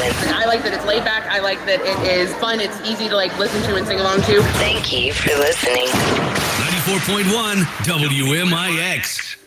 I like that it's laid back. I like that it is fun. It's easy to listen to and sing along to. Thank you for listening. 94.1 WMIX.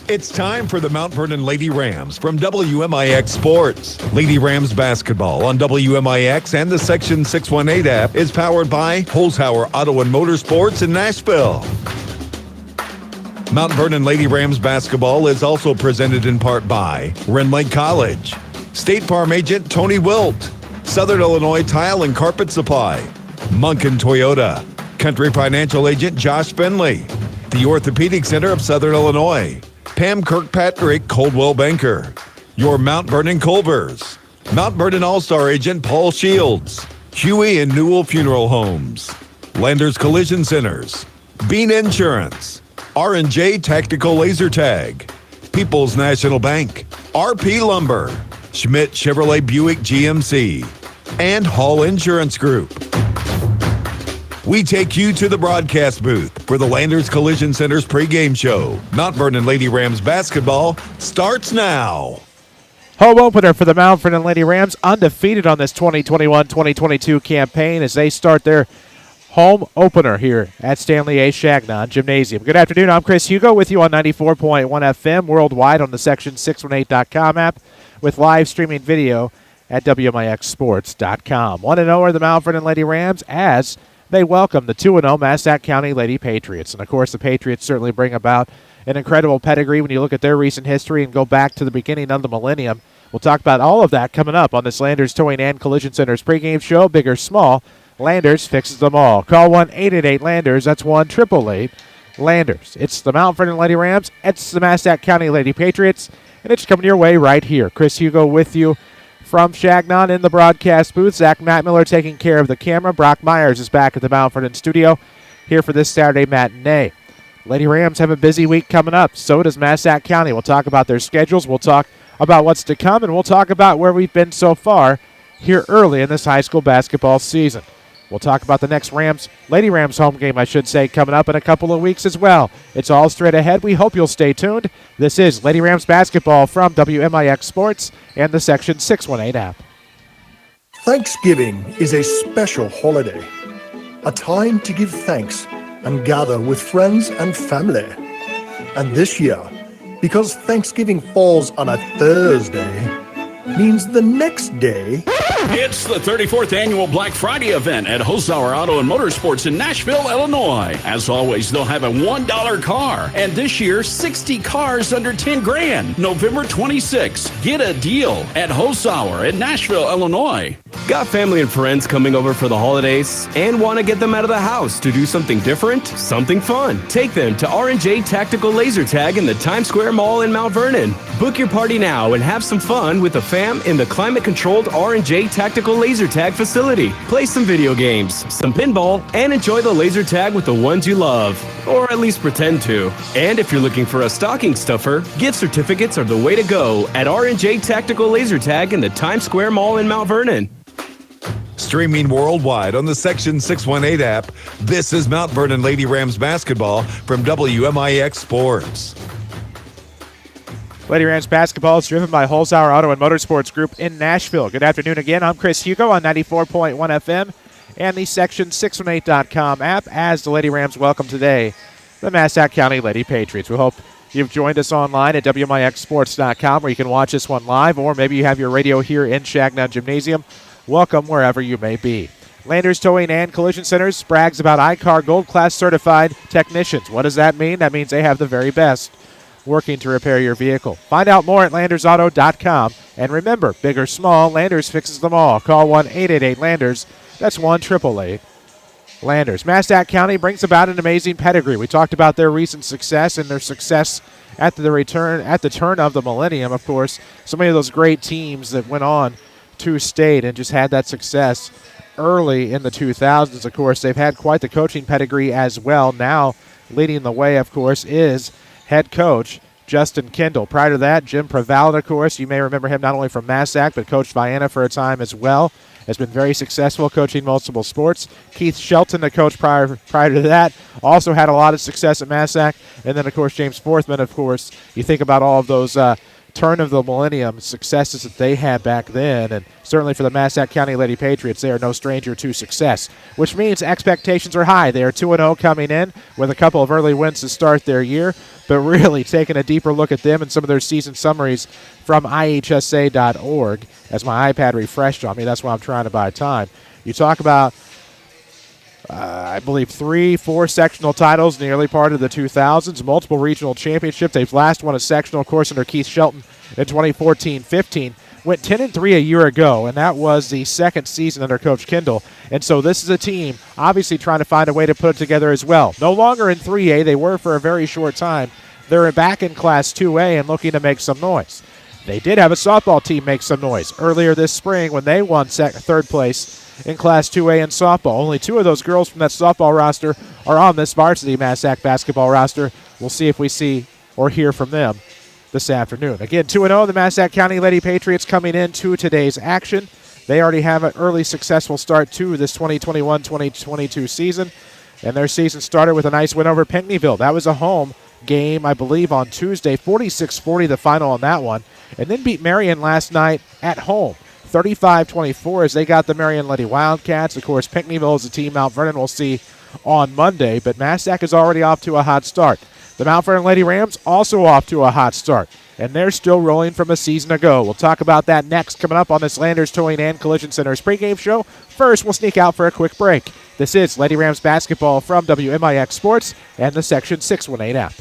It's time for the Mount Vernon Lady Rams from WMIX Sports. Lady Rams basketball on WMIX and the Section 618 app is powered by Holzhauer Auto and Motorsports in Nashville. Mount Vernon Lady Rams basketball is also presented in part by Ren Lake College, State Farm agent Tony Wilt, Southern Illinois Tile and Carpet Supply, Munkin Toyota, Country Financial agent Josh Finley, the Orthopedic Center of Southern Illinois, Pam Kirkpatrick Coldwell Banker, your Mount Vernon Culvers, Mount Vernon All-Star agent Paul Shields, Huey and Newell Funeral Homes, Landers Collision Centers, Bean Insurance, R&J Tactical Laser Tag, People's National Bank, RP Lumber, Schmidt Chevrolet Buick GMC, and Hall Insurance Group. We take you to the broadcast booth for the Landers Collision Center's pregame show. Mount Vernon Lady Rams basketball starts now. Home opener for the Mount Vernon Lady Rams, undefeated on this 2021-2022 campaign as they start their home opener here at Stanley A. Changnon Gymnasium. Good afternoon. I'm Chris Hugo with you on 94.1 FM worldwide on the Section618.com app with live streaming video at WMIXsports.com. 1-0 are the Mount Vernon Lady Rams as they welcome the 2-0 Massac County Lady Patriots. And, of course, the Patriots certainly bring about an incredible pedigree when you look at their recent history and go back to the beginning of the millennium. We'll talk about all of that coming up on this Landers Towing and Collision Center's pregame show. Big or small, Landers fixes them all. Call 1-888-LANDERS. That's 1-888-LANDERS. It's the Mount Vernon Lady Rams. It's the Massac County Lady Patriots. And it's coming your way right here. Chris Hugo with you from Changnon in the broadcast booth. Zach Matt-Miller taking care of the camera. Brock Myers is back at the Mount Vernon studio here for this Saturday matinee. Lady Rams have a busy week coming up. So does Massac County. We'll talk about their schedules. We'll talk about what's to come, and we'll talk about where we've been so far here early in this high school basketball season. We'll talk about the next Lady Rams home game, I should say, coming up in a couple of weeks as well. It's all straight ahead. We hope you'll stay tuned. This is Lady Rams basketball from WMIX Sports and the Section 618 app. Thanksgiving is a special holiday, a time to give thanks and gather with friends and family. And this year, because Thanksgiving falls on a Thursday, means the next day. It's the 34th annual Black Friday event at Holzhauer Auto and Motorsports in Nashville, Illinois. As always, they'll have a $1 car, and this year, 60 cars under 10 grand. November 26th. Get a deal at Holzhauer in Nashville, Illinois. Got family and friends coming over for the holidays and want to get them out of the house to do something different, something fun? Take them to R&J Tactical Laser Tag in the Times Square Mall in Mount Vernon. Book your party now and have some fun with the fam in the climate-controlled R&J Tactical Laser Tag facility. Play some video games, some pinball, and enjoy the laser tag with the ones you love, or at least pretend to. And if you're looking for a stocking stuffer, gift certificates are the way to go at R&J Tactical Laser Tag in the Times Square Mall in Mount Vernon. Streaming worldwide on the Section 618 app, this is Mount Vernon Lady Rams basketball from WMIX Sports. Lady Rams basketball is driven by Holzhauer Auto and Motorsports Group in Nashville. Good afternoon again. I'm Chris Hugo on 94.1 FM and the Section618.com app as the Lady Rams welcome today the Massac County Lady Patriots. We hope you've joined us online at WMIXsports.com where you can watch this one live, or maybe you have your radio here in Changnon Gymnasium Welcome wherever you may be. Landers Towing and Collision Centers brags about iCar Gold Class certified technicians. What does that mean? That means they have the very best working to repair your vehicle. Find out more at landersauto.com. And remember, big or small, Landers fixes them all. Call 1-888-LANDERS. That's 1-888-LANDERS. Massac County brings about an amazing pedigree. We talked about their recent success and their success at the turn of the millennium, of course. So many of those great teams that went on to state and just had that success early in the 2000s. Of course, they've had quite the coaching pedigree as well. Now, leading the way, of course, is head coach Justin Kendall. Prior to that, Jim Prevalent, of course. You may remember him not only from Massac, but coached Vienna for a time as well. Has been very successful coaching multiple sports. Keith Shelton, the coach prior to that, also had a lot of success at Massac. And then, of course, James Forthman, of course. You think about all of those turn of the millennium successes that they had back then, and certainly for the Massac County Lady Patriots, they are no stranger to success, which means expectations are high. They are 2-0 coming in with a couple of early wins to start their year, but really taking a deeper look at them and some of their season summaries from ihsa.org as my iPad refreshed on me. That's why I'm trying to buy time. You talk about I believe 3-4 sectional titles in the early part of the 2000s, multiple regional championships. They've last won a sectional, of course, under Keith Shelton in 2014-15. Went 10-3 a year ago, and that was the second season under Coach Kendall. And so this is a team obviously trying to find a way to put it together as well. No longer in 3A. They were for a very short time. They're back in Class 2A and looking to make some noise. They did have a softball team make some noise earlier this spring when they won third place in Class 2A in softball. Only two of those girls from that softball roster are on this varsity Massac basketball roster. We'll see if we see or hear from them this afternoon. Again, 2-0, the Massac County Lady Patriots coming into today's action. They already have an early successful start to this 2021-2022 season, and their season started with a nice win over Pinckneyville. That was a home game, I believe, on Tuesday, 46-40 the final on that one, and then beat Marion last night at home. 35-24 as they got the Marion Lady Wildcats. Of course, Pinckneyville is a team Mount Vernon will see on Monday, but Massac is already off to a hot start. The Mount Vernon Lady Rams also off to a hot start, and they're still rolling from a season ago. We'll talk about that next coming up on this Landers Towing and Collision Center's pregame show. First, we'll sneak out for a quick break. This is Lady Rams basketball from WMIX Sports and the Section 618 app.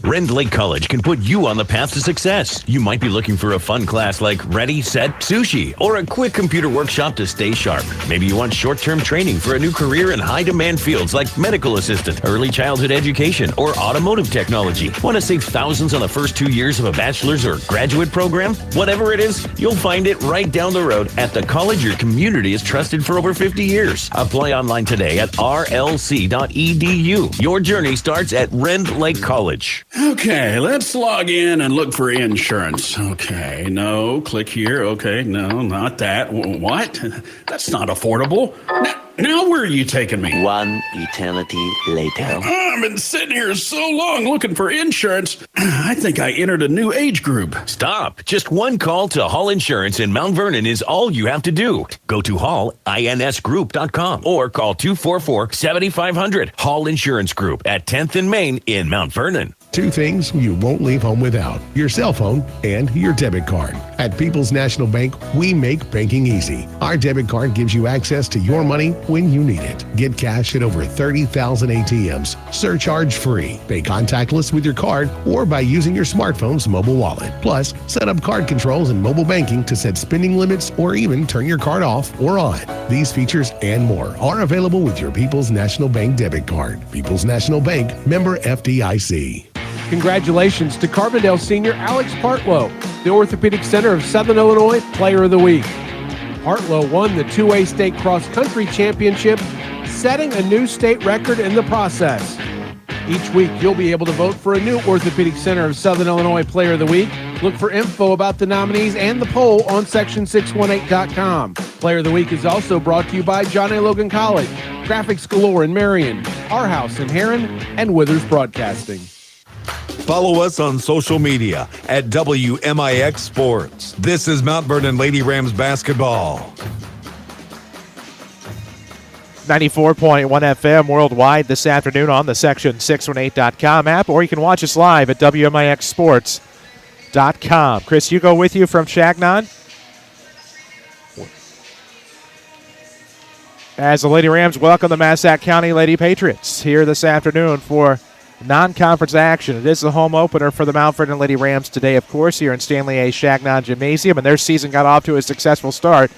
Rend Lake College can put you on the path to success. You might be looking for a fun class like Ready, Set, Sushi, or a quick computer workshop to stay sharp. Maybe you want short-term training for a new career in high-demand fields like medical assistant, early childhood education, or automotive technology. Want to save thousands on the first 2 years of a bachelor's or graduate program? Whatever it is, you'll find it right down the road at the college your community has trusted for over 50 years. Apply online today at rlc.edu. Your journey starts at Rend Lake College. Okay, let's log in and look for insurance. Okay, no, click here. Okay, no, not that. What? That's not affordable. Now where are you taking me? One eternity later. I've been sitting here so long looking for insurance. I think I entered a new age group. Stop. Just one call to Hall Insurance in Mount Vernon is all you have to do. Go to hallinsgroup.com or call 244-7500. Hall Insurance Group at 10th and Main in Mount Vernon. Two things you won't leave home without: your cell phone and your debit card. At People's National Bank, we make banking easy. Our debit card gives you access to your money when you need it. Get cash at over 30,000 ATMs, surcharge-free. Pay contactless with your card or by using your smartphone's mobile wallet. Plus, set up card controls and mobile banking to set spending limits or even turn your card off or on. These features and more are available with your People's National Bank debit card. People's National Bank, member FDIC. Congratulations to Carbondale senior Alex Partlow, the Orthopedic Center of Southern Illinois Player of the Week. Partlow won the 2A State Cross Country Championship, setting a new state record in the process. Each week, you'll be able to vote for a new Orthopedic Center of Southern Illinois Player of the Week. Look for info about the nominees and the poll on section618.com. Player of the Week is also brought to you by John A. Logan College, Graphics Galore in Marion, Our House in Heron, and Withers Broadcasting. Follow us on social media at WMIX Sports. This is Mount Vernon Lady Rams basketball. 94.1 FM worldwide this afternoon on the Section618.com app, or you can watch us live at WMIXsports.com. Chris Hugo with you from Changnon. as the Lady Rams welcome the Massac County Lady Patriots here this afternoon for non-conference action. It is the home opener for the Mount Vernon Lady Rams today, of course, here in Stanley A. Changnon Gymnasium, and their season got off to a successful start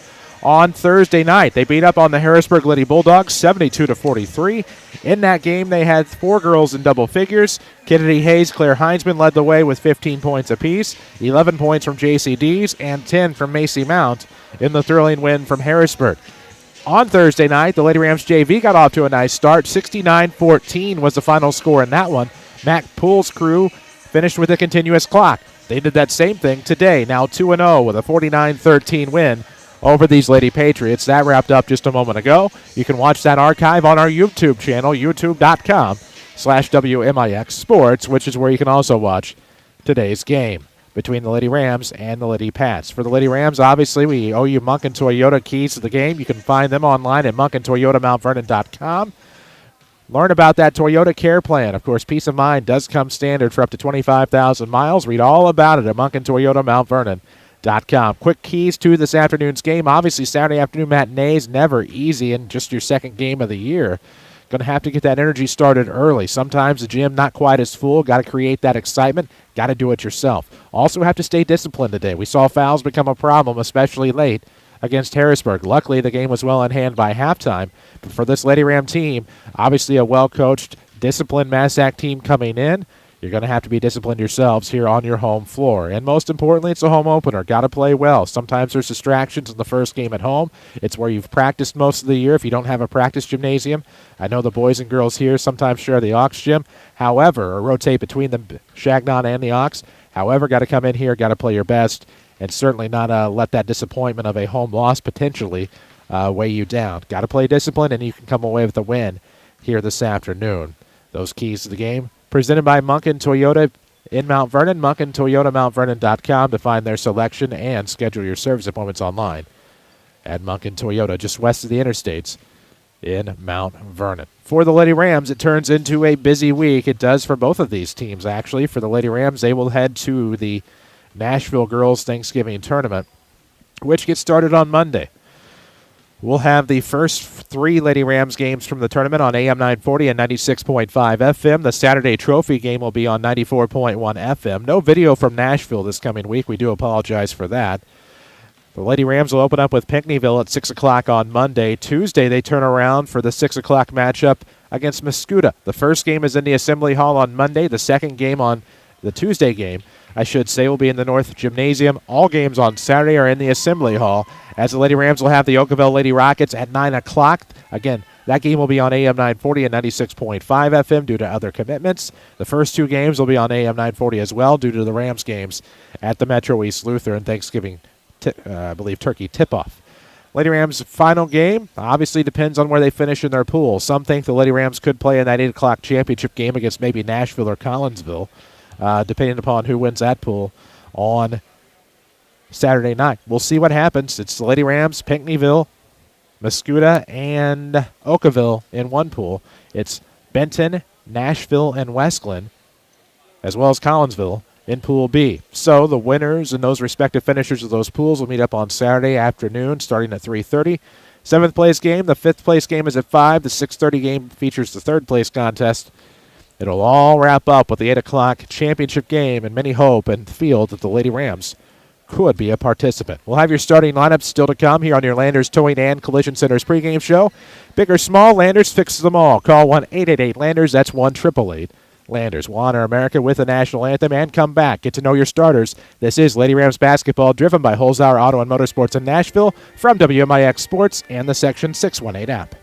on Thursday night. They beat up on the Harrisburg Lady Bulldogs 72-43. In that game, they had 4 girls in double figures. Kennedy Hayes, Claire Heinzman led the way with 15 points apiece, 11 points from JCD's, and 10 from Macy Mount in the thrilling win from Harrisburg. On Thursday night, the Lady Rams JV got off to a nice start. 69-14 was the final score in that one. Mac Poole's crew finished with a continuous clock. They did that same thing today, now 2-0 with a 49-13 win over these Lady Patriots. That wrapped up just a moment ago. You can watch that archive on our YouTube channel, youtube.com/WMIX Sports, which is where you can also watch today's game between the Lady Rams and the Lady Pats. For the Lady Rams, obviously, we owe you Monken Toyota keys to the game. You can find them online at monkentoyotamountvernon.com. Learn about that Toyota Care Plan. Of course, peace of mind does come standard for up to 25,000 miles. Read all about it at monkentoyotamountvernon.com. Quick keys to this afternoon's game. Obviously, Saturday afternoon matinees never easy in just your second game of the year. Going to have to get that energy started early. Sometimes the gym not quite as full. Got to create that excitement. Got to do it yourself. Also have to stay disciplined today. We saw fouls become a problem, especially late against Harrisburg. Luckily, the game was well in hand by halftime. But for this Lady Ram team, obviously a well-coached, disciplined Massac team coming in, you're going to have to be disciplined yourselves here on your home floor. And most importantly, it's a home opener. Got to play well. Sometimes there's distractions in the first game at home. It's where you've practiced most of the year if you don't have a practice gymnasium. I know the boys and girls here sometimes share the Ox gym. However, or rotate between the Changnon and the Ox. However, got to come in here, got to play your best, and certainly not let that disappointment of a home loss potentially weigh you down. Got to play discipline, and you can come away with a win here this afternoon. Those keys to the game presented by Monken Toyota in Mount Vernon. MonkenToyotaMountVernon.com to find their selection and schedule your service appointments online at Monken Toyota, just west of the interstates in Mount Vernon. For the Lady Rams, it turns into a busy week. It does for both of these teams, actually. For the Lady Rams, they will head to the Nashville Girls Thanksgiving Tournament, which gets started on Monday. We'll have the first 3 Lady Rams games from the tournament on AM 940 and 96.5 FM. The Saturday trophy game will be on 94.1 FM. No video from Nashville this coming week. We do apologize for that. The Lady Rams will open up with Pinckneyville at 6 o'clock on Monday. Tuesday, they turn around for the 6 o'clock matchup against Mascoutah. The first game is in the Assembly Hall on Monday. The second game on the Tuesday game, I should say, will be in the North Gymnasium. All games on Saturday are in the Assembly Hall, as the Lady Rams will have the Oakville Lady Rockets at 9 o'clock. Again, that game will be on AM 940 and 96.5 FM due to other commitments. The first 2 games will be on AM 940 as well due to the Rams games at the Metro East Lutheran Thanksgiving, turkey tip-off. Lady Rams' final game obviously depends on where they finish in their pool. Some think the Lady Rams could play in that 8 o'clock championship game against maybe Nashville or Collinsville, depending upon who wins that pool on Saturday night. We'll see what happens. It's the Lady Rams, Pinckneyville, Mascoutah, and Oakville in one pool. It's Benton, Nashville, and Westglen, as well as Collinsville, in Pool B. So the winners and those respective finishers of those pools will meet up on Saturday afternoon starting at 3:30. 7th place game. The 5th place game is at 5. The 6:30 game features the 3rd place contest. It'll all wrap up with the 8 o'clock championship game, and many hope and feel that the Lady Rams could be a participant. We'll have your starting lineups still to come here on your Landers Towing and Collision Center's pregame show. Big or small, Landers fixes them all. Call 1-888-LANDERS. That's 1-888-LANDERS. We'll honor America with the national anthem and come back. Get to know your starters. This is Lady Rams basketball, driven by Holzhauer Auto and Motorsports in Nashville from WMIX Sports and the Section 618 app.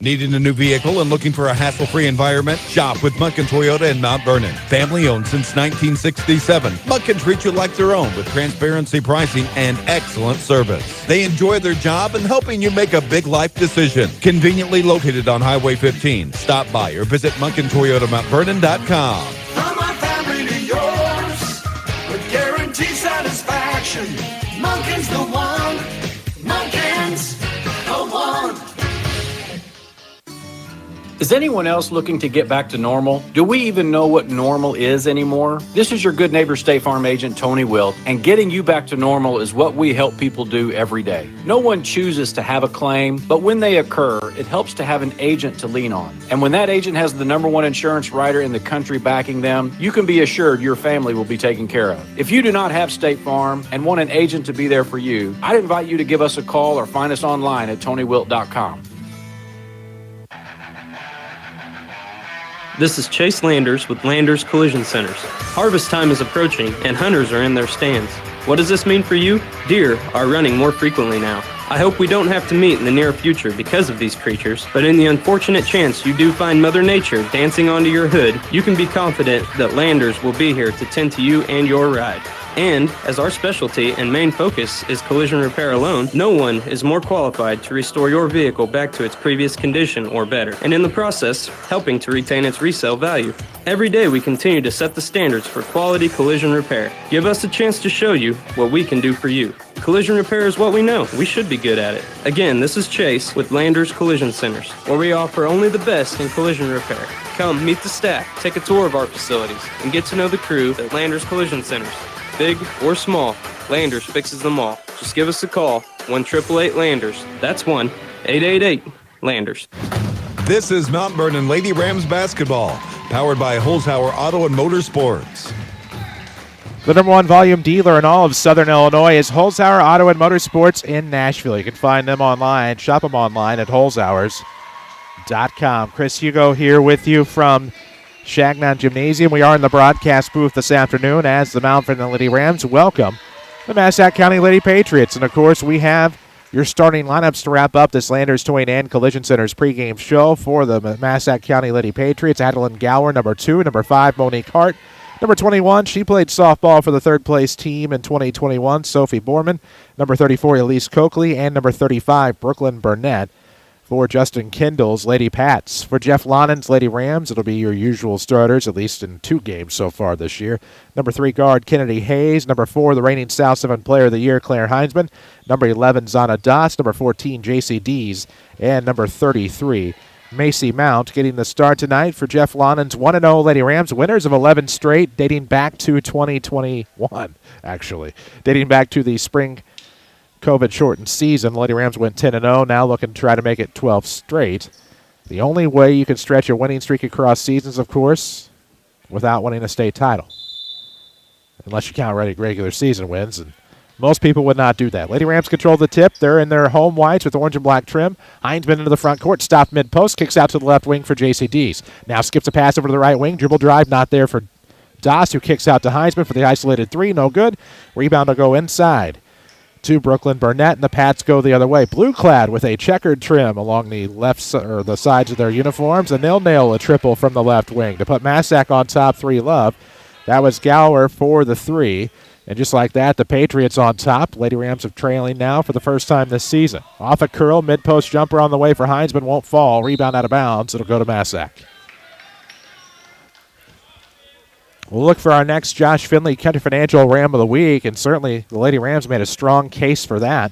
Needing a new vehicle and looking for a hassle-free environment? Shop with Monken Toyota in Mount Vernon. Family-owned since 1967. Monken treats you like their own with transparency pricing and excellent service. They enjoy their job and helping you make a big life decision. Conveniently located on Highway 15. Stop by or visit MonkenToyotaMountVernon.com. From our family to yours, with guaranteed satisfaction. Monken's the one. Monken's the one. Is anyone else looking to get back to normal? Do we even know what normal is anymore? This is your good neighbor State Farm agent, Tony Wilt, and getting you back to normal is what we help people do every day. No one chooses to have a claim, but when they occur, it helps to have an agent to lean on. And when that agent has the #1 insurance writer in the country backing them, you can be assured your family will be taken care of. If you do not have State Farm and want an agent to be there for you, I'd invite you to give us a call or find us online at TonyWilt.com. This is Chase Landers with Landers Collision Centers. Harvest time is approaching and hunters are in their stands. What does this mean for you? Deer are running more frequently now. I hope we don't have to meet in the near future because of these creatures, but in the unfortunate chance you do find Mother Nature dancing onto your hood, you can be confident that Landers will be here to tend to you and your ride. And, as our specialty and main focus is collision repair alone, no one is more qualified to restore your vehicle back to its previous condition or better, and in the process, helping to retain its resale value. Every day we continue to set the standards for quality collision repair. Give us a chance to show you what we can do for you. Collision repair is what we know. We should be good at it. Again, this is Chase with Landers Collision Centers, where we offer only the best in collision repair. Come meet the staff, take a tour of our facilities, and get to know the crew at Landers Collision Centers. Big or small, Landers fixes them all. Just give us a call, 1-888-LANDERS. That's 1-888-LANDERS. This is Mount Vernon Lady Rams basketball, powered by Holzhauer Auto and Motorsports. The #1 volume dealer in all of Southern Illinois is Holzhauer Auto and Motorsports in Nashville. You can find them online, shop them online at holzhauers.com. Chris Hugo here with you from Changnon Gymnasium. We are in the broadcast booth this afternoon as the Mount Vernon Lady Rams welcome the Massac County Lady Patriots. And, of course, we have your starting lineups to wrap up this Landers Towing and Collision Centers pregame show for the Massac County Lady Patriots. Adeline Gower, number 2. Number 5, Monique Hart. Number 21, she played softball for the third-place team in 2021, Sophie Borman. Number 34, Elise Coakley. And number 35, Brooklyn Burnett. For Justin Kindle's Lady Pats. For Jeff Lonnen's Lady Rams, it'll be your usual starters, at least in 2 games so far this year. Number 3 guard, Kennedy Hayes. Number 4, the reigning South 7 Player of the Year, Claire Heinzman. Number 11, Zana Das. Number 14, JC Dees. And number 33, Macy Mount. Getting the start tonight for Jeff Lonnen's 1-0 Lady Rams, winners of 11 straight, dating back to 2021, actually. Dating back to the spring COVID-shortened season. Lady Rams went 10-0, now looking to try to make it 12 straight. The only way you can stretch a winning streak across seasons, of course, without winning a state title. Unless you count regular season wins, and most people would not do that. Lady Rams control the tip. They're in their home whites with orange and black trim. Heinzman into the front court, stopped mid-post, kicks out to the left wing for JC Dees. Now skips a pass over to the right wing, dribble drive, not there for Das, who kicks out to Heinzman for the isolated 3, no good. Rebound will go inside to Brooklyn Burnett, and the Pats go the other way. Blue-clad with a checkered trim along the the sides of their uniforms, and they'll nail a triple from the left wing to put Massac on top 3-love. That was Gower for the 3, and just like that, the Patriots on top. Lady Rams are trailing now for the first time this season. Off a curl, mid-post jumper on the way for Heinzman, won't fall. Rebound out of bounds. It'll go to Massac. We'll look for our next Josh Finley Country Financial Ram of the Week, and certainly the Lady Rams made a strong case for that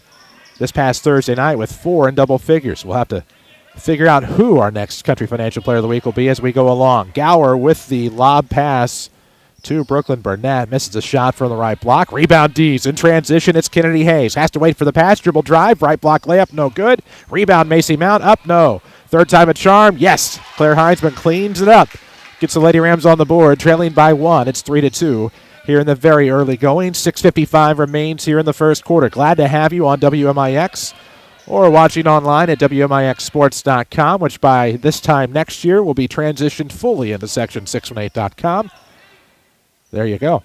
this past Thursday night with 4 in double figures. We'll have to figure out who our next Country Financial Player of the Week will be as we go along. Gower with the lob pass to Brooklyn Burnett. Misses a shot from the right block. Rebound D's. In transition, it's Kennedy Hayes. Has to wait for the pass. Dribble drive. Right block layup. No good. Rebound Macy Mount. Up. No. Third time a charm. Yes. Claire Heinzman cleans it up. Gets the Lady Rams on the board, trailing by 1. It's 3-2 here in the very early going. 6:55 remains here in the first quarter. Glad to have you on WMIX or watching online at WMIXsports.com, which by this time next year will be transitioned fully into section618.com. There you go.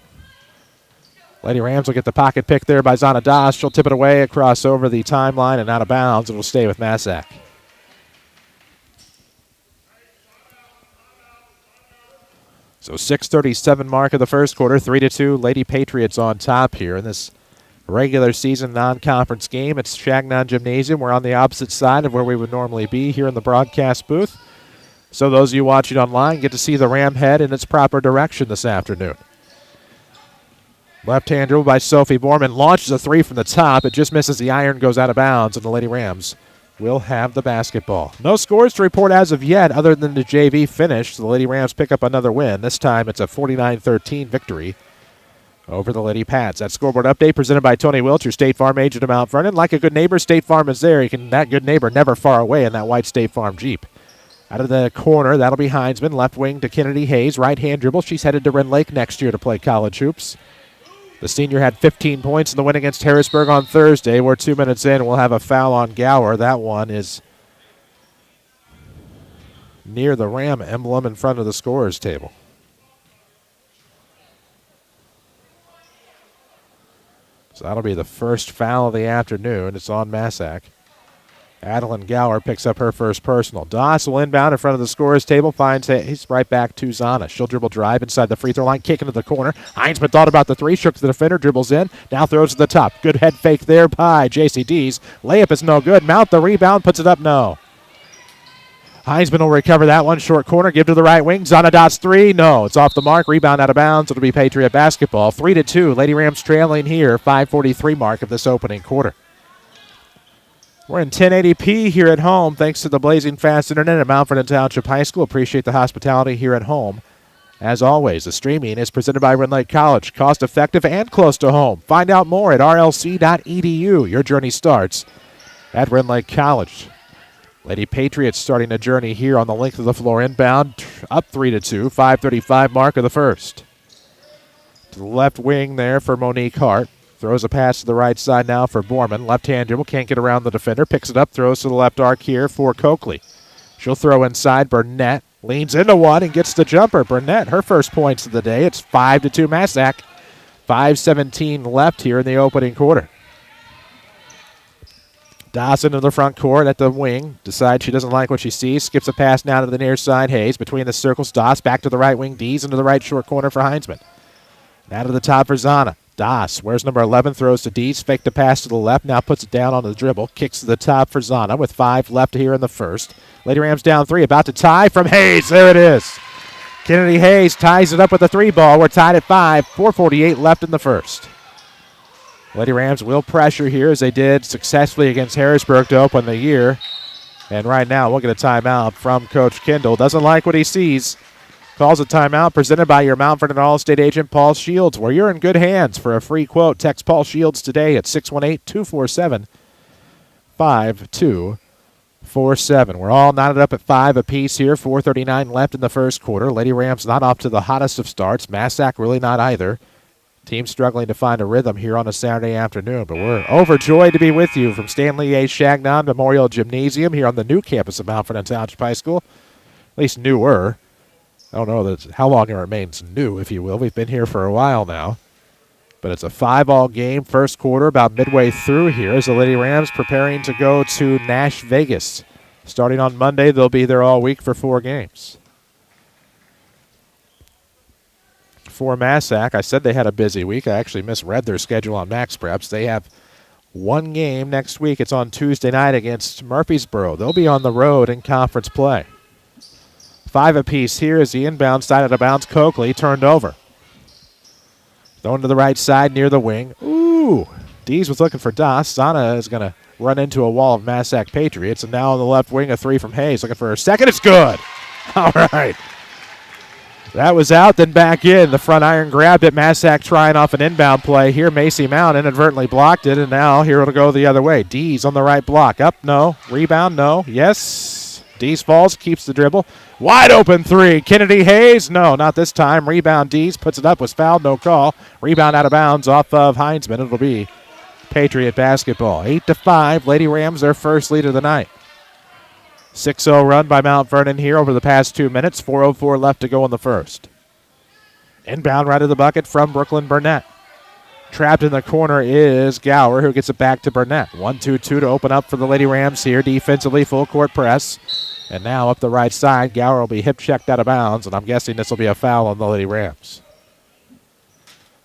Lady Rams will get the pocket pick there by Zana Das. She'll tip it away across over the timeline and out of bounds. It will stay with Massac. So 6:37 mark of the first quarter, 3-2. Lady Patriots on top here in this regular season non-conference game. It's Changnon Gymnasium. We're on the opposite side of where we would normally be here in the broadcast booth. So those of you watching online get to see the Ram head in its proper direction this afternoon. Left-hand dribble by Sophie Borman. Launches a 3 from the top. It just misses the iron, goes out of bounds, and the Lady Rams will have the basketball. No scores to report as of yet other than the JV finish. The Lady Rams pick up another win. This time it's a 49-13 victory over the Lady Pats. That scoreboard update presented by Tony Wilt, your State Farm agent of Mount Vernon. Like a good neighbor, State Farm is there. That good neighbor never far away in that white State Farm Jeep. Out of the corner, that'll be Heinzman. Left wing to Kennedy Hayes. Right-hand dribble. She's headed to Rend Lake next year to play college hoops. The senior had 15 points in the win against Harrisburg on Thursday. We're 2 minutes in. We'll have a foul on Gower. That one is near the Ram emblem in front of the scorer's table. So that'll be the first foul of the afternoon. It's on Massac. Adeline Gower picks up her first personal. Doss will inbound in front of the scorer's table. Finds he's right back to Zana. She'll dribble drive inside the free throw line. Kick into the corner. Heinzman thought about the three. Shook to the defender. Dribbles in. Now throws to the top. Good head fake there by J.C. Dees. Layup is no good. Mount the rebound. Puts it up. No. Heinzman will recover that one. Short corner. Give to the right wing. Zana Dots three. No. It's off the mark. Rebound out of bounds. It'll be Patriot basketball. 3-2. Lady Rams trailing here. 5:43 mark of this opening quarter. We're in 1080p here at home thanks to the blazing fast internet at Mount Vernon Township High School. Appreciate the hospitality here at home. As always, the streaming is presented by Rend Lake College. Cost effective and close to home. Find out more at rlc.edu. Your journey starts at Rend Lake College. Lady Patriots starting a journey here on the length of the floor inbound. Up 3-2. 5:35 mark of the first. To the left wing there for Monique Hart. Throws a pass to the right side now for Borman. Left-hand dribble, can't get around the defender. Picks it up, throws to the left arc here for Coakley. She'll throw inside. Burnett leans into one and gets the jumper. Burnett, her first points of the day. It's 5-2 Massac. 5:17 left here in the opening quarter. Dawson in the front court at the wing. Decides she doesn't like what she sees. Skips a pass now to the near side. Hayes between the circles. Doss back to the right wing. Dees into the right short corner for Heinzman. Now to the top for Zana. Das, where's number 11, throws to Dees, faked a pass to the left, now puts it down on the dribble, kicks to the top for Zana with 5 left here in the first. Lady Rams down 3, about to tie from Hayes, there it is. Kennedy Hayes ties it up with a 3 ball, we're tied at 5, 4:48 left in the first. Lady Rams will pressure here as they did successfully against Harrisburg to open the year. And right now we'll get a timeout from Coach Kendall, doesn't like what he sees. Calls a timeout presented by your Mount Vernon All-State agent, Paul Shields, where you're in good hands. For a free quote, text Paul Shields today at 618-247-5247. We're all knotted up at 5 apiece here. 4:39 left in the first quarter. Lady Rams not off to the hottest of starts. Massac really not either. Team struggling to find a rhythm here on a Saturday afternoon, but we're overjoyed to be with you from Stanley A. Changnon Memorial Gymnasium here on the new campus of Mount Vernon Township High School. At least newer. I don't know how long it remains new, if you will. We've been here for a while now. But it's a 5-all game, first quarter, about midway through here as the Lady Rams preparing to go to Nash Vegas. Starting on Monday, they'll be there all week for 4 games. For Massac, I said they had a busy week. I actually misread their schedule on Max Preps. They have 1 game next week. It's on Tuesday night against Murfreesboro. They'll be on the road in conference play. 5 apiece here as the inbound side out of bounds. Coakley turned over. Thrown to the right side near the wing. Ooh. Dees was looking for Das. Zana is going to run into a wall of Massac Patriots. And now on the left wing, a 3 from Hayes. Looking for her second. It's good. All right. That was out, then back in. The front iron grabbed it. Massac trying off an inbound play here. Macy Mount inadvertently blocked it, and now here it'll go the other way. Dees on the right block. Up, no. Rebound, no. Yes. Dees falls, keeps the dribble. Wide open 3. Kennedy Hayes. No, not this time. Rebound Dees. Puts it up. Was fouled. No call. Rebound out of bounds off of Heinzman. It'll be Patriot basketball. 8-5. Lady Rams their first lead of the night. 6-0 run by Mount Vernon here over the past 2 minutes. 4:04 left to go in the first. Inbound right of the bucket from Brooklyn Burnett. Trapped in the corner is Gower, who gets it back to Burnett. 1-2-2 to open up for the Lady Rams here. Defensively, full court press. And now up the right side, Gower will be hip-checked out of bounds, and I'm guessing this will be a foul on the Lady Rams.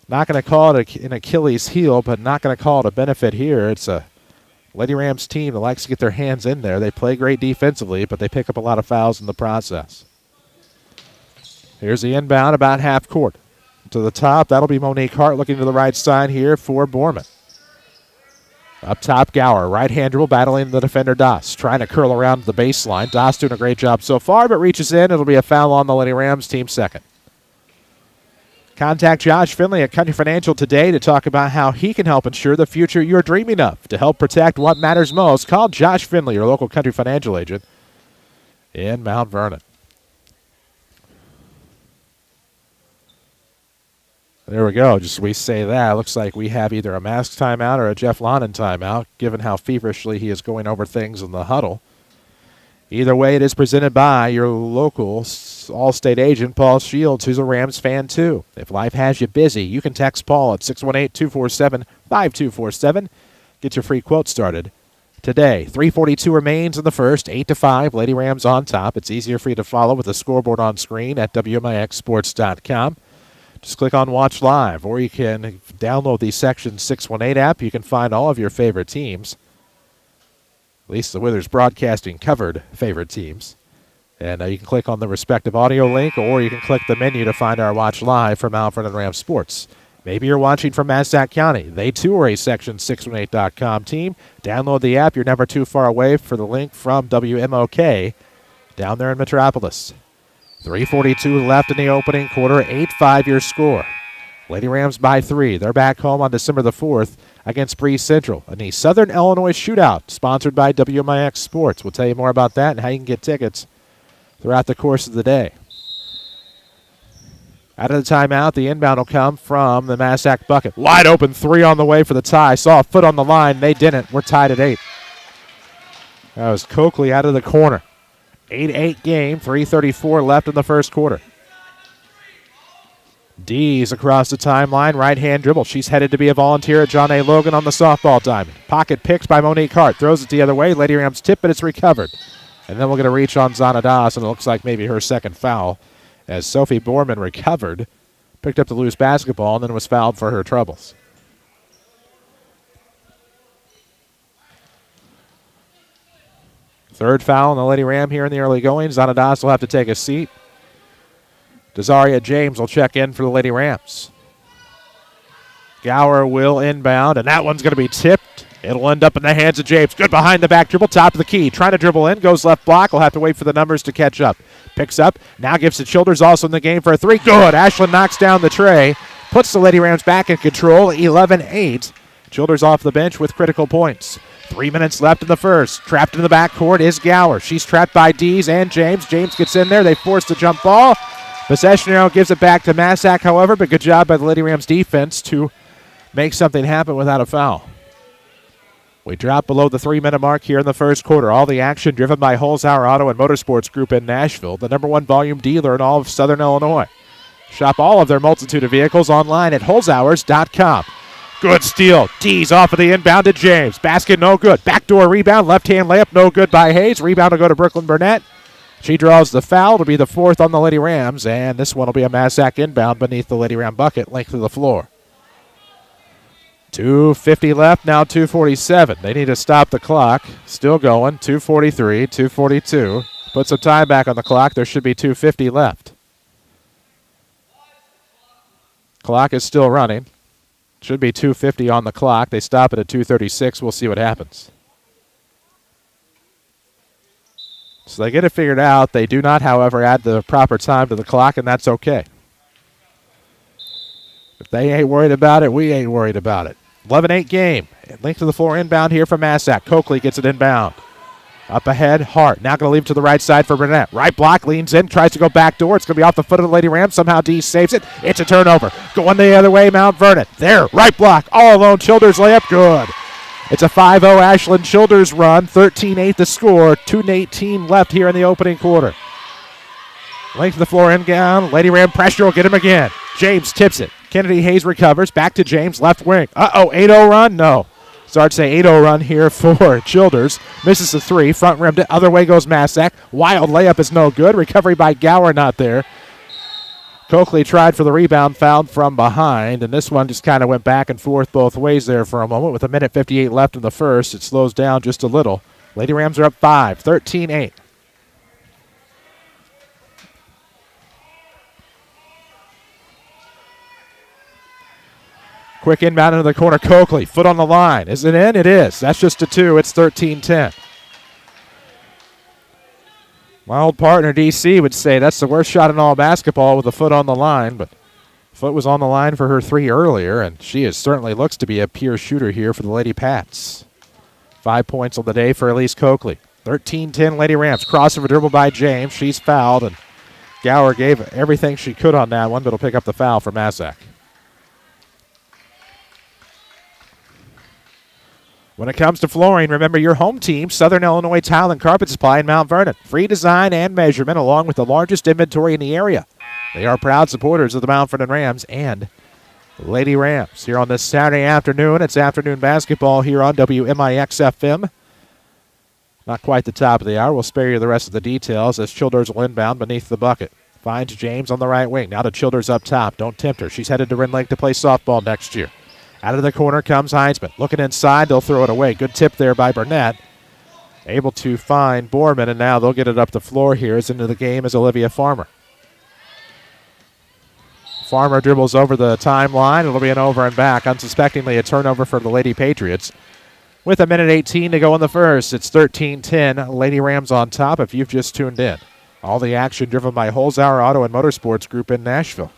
Not going to call it an Achilles heel, but not going to call it a benefit here. It's a Lady Rams team that likes to get their hands in there. They play great defensively, but they pick up a lot of fouls in the process. Here's the inbound about half court. To the top, that'll be Monique Hart looking to the right side here for Borman. Up top, Gower. Right-hand dribble battling the defender, Doss. Trying to curl around the baseline. Doss doing a great job so far, but reaches in. It'll be a foul on the Lady Rams, team second. Contact Josh Finley at Country Financial today to talk about how he can help ensure the future you're dreaming of. To help protect what matters most, call Josh Finley, your local Country Financial agent in Mount Vernon. There we go. Just we say that. Looks like we have either a Mask timeout or a Jeff Lonan timeout, given how feverishly he is going over things in the huddle. Either way, it is presented by your local All-State agent, Paul Shields, who's a Rams fan too. If life has you busy, you can text Paul at 618-247-5247. Get your free quote started today. 3:42 remains in the first, 8-5. Lady Rams on top. It's easier for you to follow with the scoreboard on screen at WMIXsports.com. Just click on Watch Live, or you can download the Section 618 app. You can find all of your favorite teams. Lisa Withers Broadcasting covered favorite teams. And you can click on the respective audio link, or you can click the menu to find our Watch Live from Mount Vernon Rams Sports. Maybe you're watching from Massac County. They too are a Section618.com team. Download the app. You're never too far away for the link from WMOK down there in Metropolis. 3:42 left in the opening quarter. 8-5 your score. Lady Rams by 3. They're back home on December the 4th against Breeze Central in the Southern Illinois Shootout, sponsored by WMIX Sports. We'll tell you more about that and how you can get tickets throughout the course of the day. Out of the timeout, the inbound will come from the Massac bucket. Wide open three on the way for the tie. Saw a foot on the line. They didn't. We're tied at 8. That was Coakley out of the corner. 8-8 game, 3:34 left in the first quarter. Dees across the timeline, right-hand dribble. She's headed to be a volunteer at John A. Logan on the softball diamond. Pocket picked by Monique Hart. Throws it the other way. Lady Rams tip, but it's recovered. And then we'll get a reach on Zanadas, and it looks like maybe her second foul as Sophie Borman recovered, picked up the loose basketball, and then was fouled for her troubles. Third foul on the Lady Ram here in the early going. Zanadas will have to take a seat. Desaria James will check in for the Lady Rams. Gower will inbound, and that one's going to be tipped. It'll end up in the hands of James. Good behind the back dribble, top of the key. Trying to dribble in, goes left block. Will have to wait for the numbers to catch up. Picks up, now gives to Childers, also in the game for a three. Good. Ashland knocks down the tray. Puts the Lady Rams back in control, 11-8. Childers off the bench with critical points. 3 minutes left in the first. Trapped in the backcourt is Gower. She's trapped by Dees and James. James gets in there. They force the jump ball. Possession arrow gives it back to Massac, however, but good job by the Lady Rams defense to make something happen without a foul. We drop below the 3-minute mark here in the first quarter. All the action driven by Holzhauer Auto and Motorsports Group in Nashville, the #1 volume dealer in all of Southern Illinois. Shop all of their multitude of vehicles online at holzhauers.com. Good steal. Dees off of the inbound to James. Basket no good. Backdoor rebound. Left-hand layup no good by Hayes. Rebound will go to Brooklyn Burnett. She draws the foul. It'll be the 4th on the Lady Rams, and this one will be a Massac inbound beneath the Lady Ram bucket, length of the floor. 2:50 left, now 2:47. They need to stop the clock. Still going, 2:43, 2:42. Put some time back on the clock. There should be 2:50 left. Clock is still running. Should be 2:50 on the clock. They stop it at 2:36. We'll see what happens. So they get it figured out. They do not, however, add the proper time to the clock, and that's okay. If they ain't worried about it, we ain't worried about it. 11-8 game. Link to the floor inbound here from Massac. Coakley gets it inbound. Up ahead, Hart. Now going to leave to the right side for Burnett. Right block, leans in, tries to go back door. It's going to be off the foot of the Lady Rams. Somehow D saves it. It's a turnover. Going the other way, Mount Vernon. There, right block. All alone, Childers layup, good. It's a 5-0 Ashland Childers run. 13-8 the score. 2:18 left here in the opening quarter. Length of the floor inbound. Lady Ram pressure will get him again. James tips it. Kennedy Hayes recovers. Back to James, left wing. 8-0 run? No. Start to say 8-0 run here for Childers. Misses the 3. Front rimmed it. Other way goes Massac. Wild layup is no good. Recovery by Gower not there. Coakley tried for the rebound, fouled from behind, and this one just kind of went back and forth both ways there for a moment. With 1:58 left in the first, it slows down just a little. Lady Rams are up 5, 13-8. Quick inbound into the corner. Coakley, foot on the line. Is it in? It is. That's just a 2. It's 13-10. My old partner, DC, would say that's the worst shot in all basketball with a foot on the line, but foot was on the line for her 3 earlier, and she certainly looks to be a pure shooter here for the Lady Pats. 5 points on the day for Elise Coakley. 13-10 Lady Rams. Crossover dribble by James. She's fouled, and Gower gave everything she could on that one, but will pick up the foul for Massac. When it comes to flooring, remember your home team, Southern Illinois Tile and Carpet Supply in Mount Vernon. Free design and measurement along with the largest inventory in the area. They are proud supporters of the Mount Vernon Rams and Lady Rams. Here on this Saturday afternoon, it's afternoon basketball here on WMIX-FM. Not quite the top of the hour. We'll spare you the rest of the details as Childers will inbound beneath the bucket. Finds James on the right wing. Now to Childers up top. Don't tempt her. She's headed to Rend Lake to play softball next year. Out of the corner comes Heinzman. Looking inside, they'll throw it away. Good tip there by Burnett. Able to find Borman, and now they'll get it up the floor here. As into the game is Olivia Farmer. Farmer dribbles over the timeline. It'll be an over and back. Unsuspectingly, a turnover for the Lady Patriots. With 1:18 to go in the first, it's 13-10. Lady Rams on top if you've just tuned in. All the action driven by Holzhauer Auto and Motorsports Group in Nashville.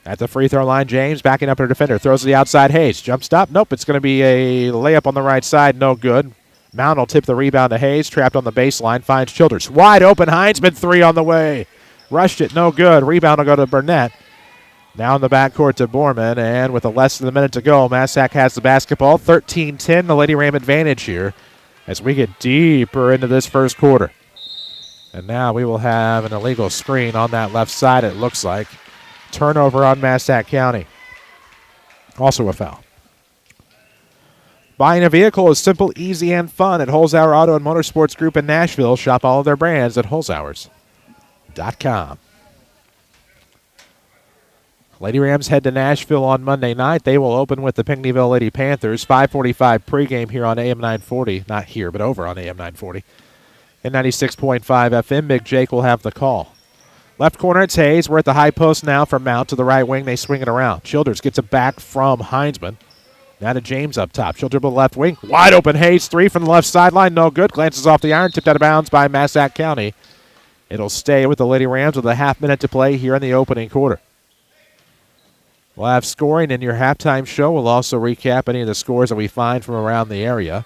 At the free throw line, James backing up her defender. Throws to the outside, Hayes. Jump stop. Nope, it's going to be a layup on the right side. No good. Mount will tip the rebound to Hayes. Trapped on the baseline. Finds Childers. Wide open. Heinzman 3 on the way. Rushed it. No good. Rebound will go to Burnett. Now in the backcourt to Borman. And with less than a minute to go, Massac has the basketball. 13-10, the Lady Ram advantage here as we get deeper into this first quarter. And now we will have an illegal screen on that left side, it looks like. Turnover on Massac County. Also a foul. Buying a vehicle is simple, easy, and fun at Holzhauer Auto and Motorsports Group in Nashville. Shop all of their brands at holzhauers.com. Lady Rams head to Nashville on Monday night. They will open with the Pinckneyville Lady Panthers. 5:45 pregame here on AM 940. Not here, but over on AM 940. And 96.5 FM. Big Jake will have the call. Left corner, it's Hayes. We're at the high post now from Mount to the right wing. They swing it around. Childers gets it back from Heinzman. Now to James up top. She'll dribble the left wing. Wide open Hayes. 3 from the left sideline. No good. Glances off the iron. Tipped out of bounds by Massac County. It'll stay with the Lady Rams with a half minute to play here in the opening quarter. We'll have scoring in your halftime show. We'll also recap any of the scores that we find from around the area.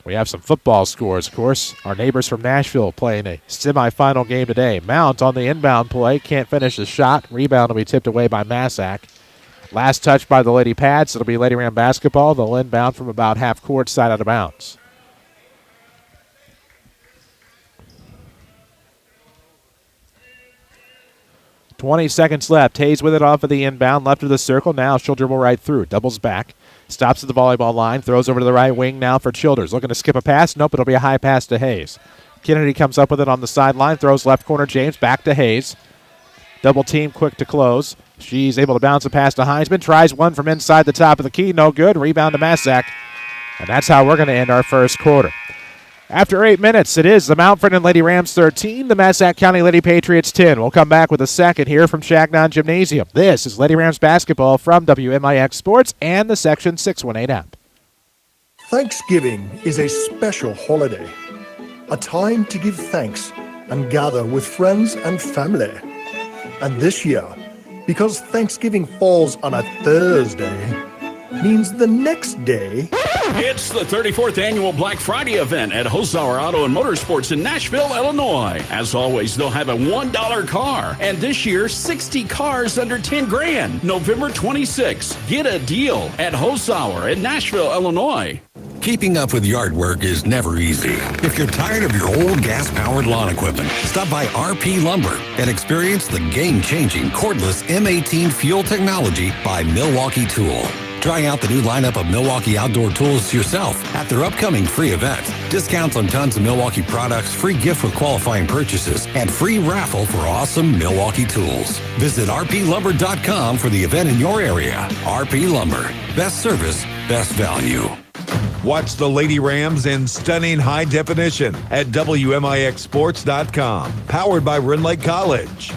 We have some football scores, of course. Our neighbors from Nashville playing a semifinal game today. Mount on the inbound play. Can't finish the shot. Rebound will be tipped away by Massac. Last touch by the Lady Pats. It'll be Lady Ram basketball. They'll inbound from about half court side out of bounds. .20 seconds left. Hayes with it off of the inbound. Left of the circle. Now she'll dribble right through. Doubles back. Stops at the volleyball line. Throws over to the right wing now for Childers. Looking to skip a pass. Nope, it'll be a high pass to Hayes. Kennedy comes up with it on the sideline. Throws left corner. James back to Hayes. Double team quick to close. She's able to bounce a pass to Heinzman. Tries one from inside the top of the key. No good. Rebound to Massac. And that's how we're going to end our first quarter. After 8 minutes, it is the Mount Vernon Lady Rams 13, the Massac County Lady Patriots 10. We'll come back with a second here from Changnon Gymnasium. This is Lady Rams basketball from WMIX Sports and the Section 618 app. Thanksgiving is a special holiday, a time to give thanks and gather with friends and family. And this year, because Thanksgiving falls on a Thursday, means the next day... It's the 34th annual Black Friday event at Holzhauer Auto and Motorsports in Nashville, Illinois. As always, they'll have a $1 car. And this year, 60 cars under 10 grand. November 26th. Get a deal at Holzhauer in Nashville, Illinois. Keeping up with yard work is never easy. If you're tired of your old gas-powered lawn equipment, stop by RP Lumber and experience the game-changing cordless M18 fuel technology by Milwaukee Tool. Try out the new lineup of Milwaukee outdoor tools yourself at their upcoming free event. Discounts on tons of Milwaukee products, free gift with qualifying purchases, and free raffle for awesome Milwaukee tools. Visit rplumber.com for the event in your area. RP Lumber. Best service, best value. Watch the Lady Rams in stunning high definition at WMIXsports.com. Powered by Rend Lake College.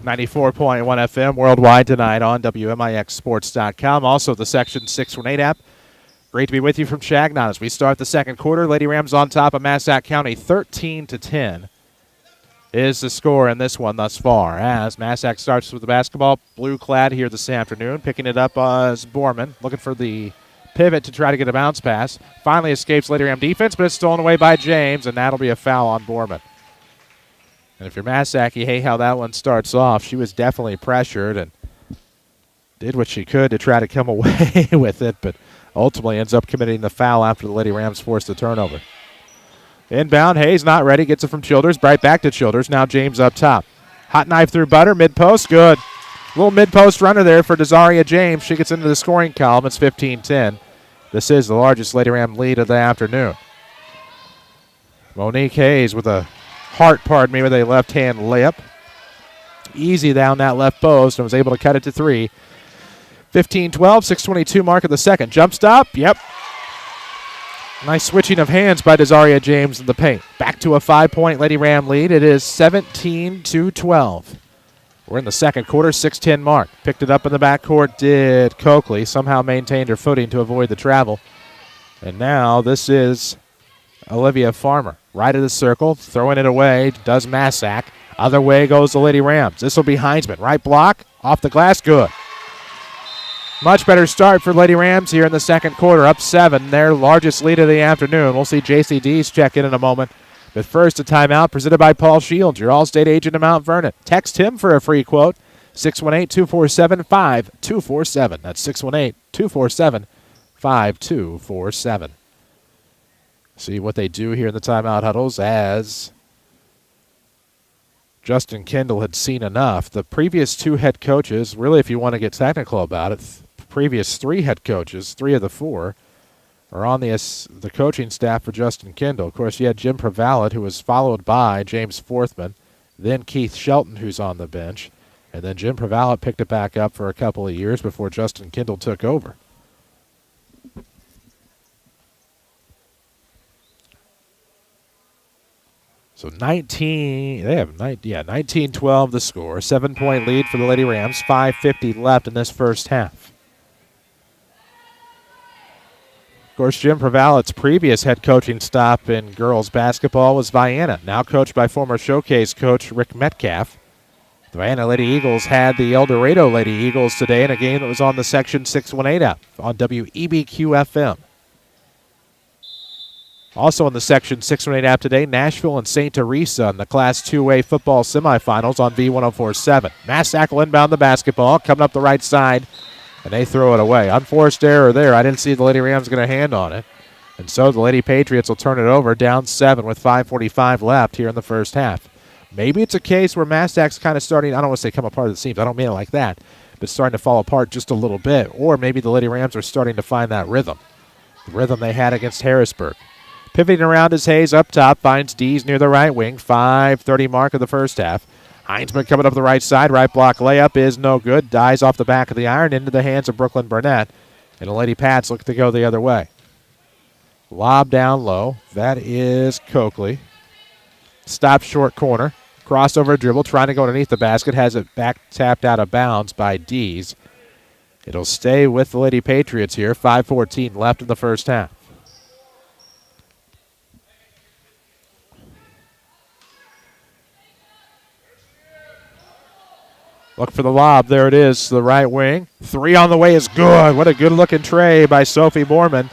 94.1 FM worldwide tonight on WMIXsports.com. Also the Section 618 app. Great to be with you from Changnon as we start the second quarter. Lady Rams on top of Massac County 13-10 is the score in this one thus far. As Massac starts with the basketball, blue clad here this afternoon. Picking it up as Borman, looking for the pivot to try to get a bounce pass. Finally escapes Lady Ram defense, but it's stolen away by James, and that'll be a foul on Borman. And if you're Massac, you hate how that one starts off. She was definitely pressured and did what she could to try to come away with it, but ultimately ends up committing the foul after the Lady Rams forced the turnover. Inbound, Hayes not ready, gets it from Childers, right back to Childers. Now James up top. Hot knife through Butter, mid-post, good. Little mid-post runner there for Desaria James. She gets into the scoring column. It's 15-10. This is the largest Lady Ram lead of the afternoon. Monique Hayes with a heart, with a left-hand layup. Easy down that left post and was able to cut it to three. 15-12, 6:22 mark of the second. Jump stop, yep. Nice switching of hands by Desaria James in the paint. Back to a 5-point Lady Ram lead. It is 17-12. We're in the second quarter, 6:10 mark. Picked it up in the backcourt, did Coakley. Somehow maintained her footing to avoid the travel. And now this is Olivia Farmer. Right of the circle, throwing it away, does Massac. Other way goes the Lady Rams. This will be Heinzman. Right block, off the glass, good. Much better start for Lady Rams here in the second quarter, up 7, their largest lead of the afternoon. We'll see J.C. Dees check in a moment. But first, a timeout presented by Paul Shields, your All-State agent in Mount Vernon. Text him for a free quote, 618-247-5247. That's 618-247-5247. See what they do here in the timeout huddles as Justin Kendall had seen enough. The previous two head coaches, really if you want to get technical about it, previous three head coaches, 3 of the 4, are on the coaching staff for Justin Kendall. Of course, you had Jim Prevalet, who was followed by James Forthman, then Keith Shelton, who's on the bench, and then Jim Prevalet picked it back up for a couple of years before Justin Kendall took over. So 19-12 the score. 7-point lead for the Lady Rams. 5:50 left in this first half. Of course, Jim Prevalet's previous head coaching stop in girls basketball was Vienna, now coached by former Showcase coach Rick Metcalf. The Vienna Lady Eagles had the El Dorado Lady Eagles today in a game that was on the Section 618 app on WEBQ-FM. Also on the Section 618 app today, Nashville and St. Teresa in the Class 2A football semifinals on V1047. Massac will inbound the basketball, coming up the right side, and they throw it away. Unforced error there. I didn't see the Lady Rams going to hand on it. And so the Lady Patriots will turn it over, down 7 with 5:45 left here in the first half. Maybe it's a case where Massac's kind of starting, I don't want to say come apart at the seams, I don't mean it like that, but starting to fall apart just a little bit. Or maybe the Lady Rams are starting to find that rhythm, the rhythm they had against Harrisburg. Pivoting around is Hayes up top, finds Dees near the right wing, 5:30 mark of the first half. Heinzman coming up the right side, right block layup is no good, dies off the back of the iron into the hands of Brooklyn Burnett, and the Lady Pats look to go the other way. Lob down low, that is Coakley. Stop short corner, crossover dribble, trying to go underneath the basket, has it back tapped out of bounds by Dees. It'll stay with the Lady Patriots here, 5:14 left in the first half. Look for the lob. There it is, the right wing. 3 on the way is good. What a good-looking tray by Sophie Borman.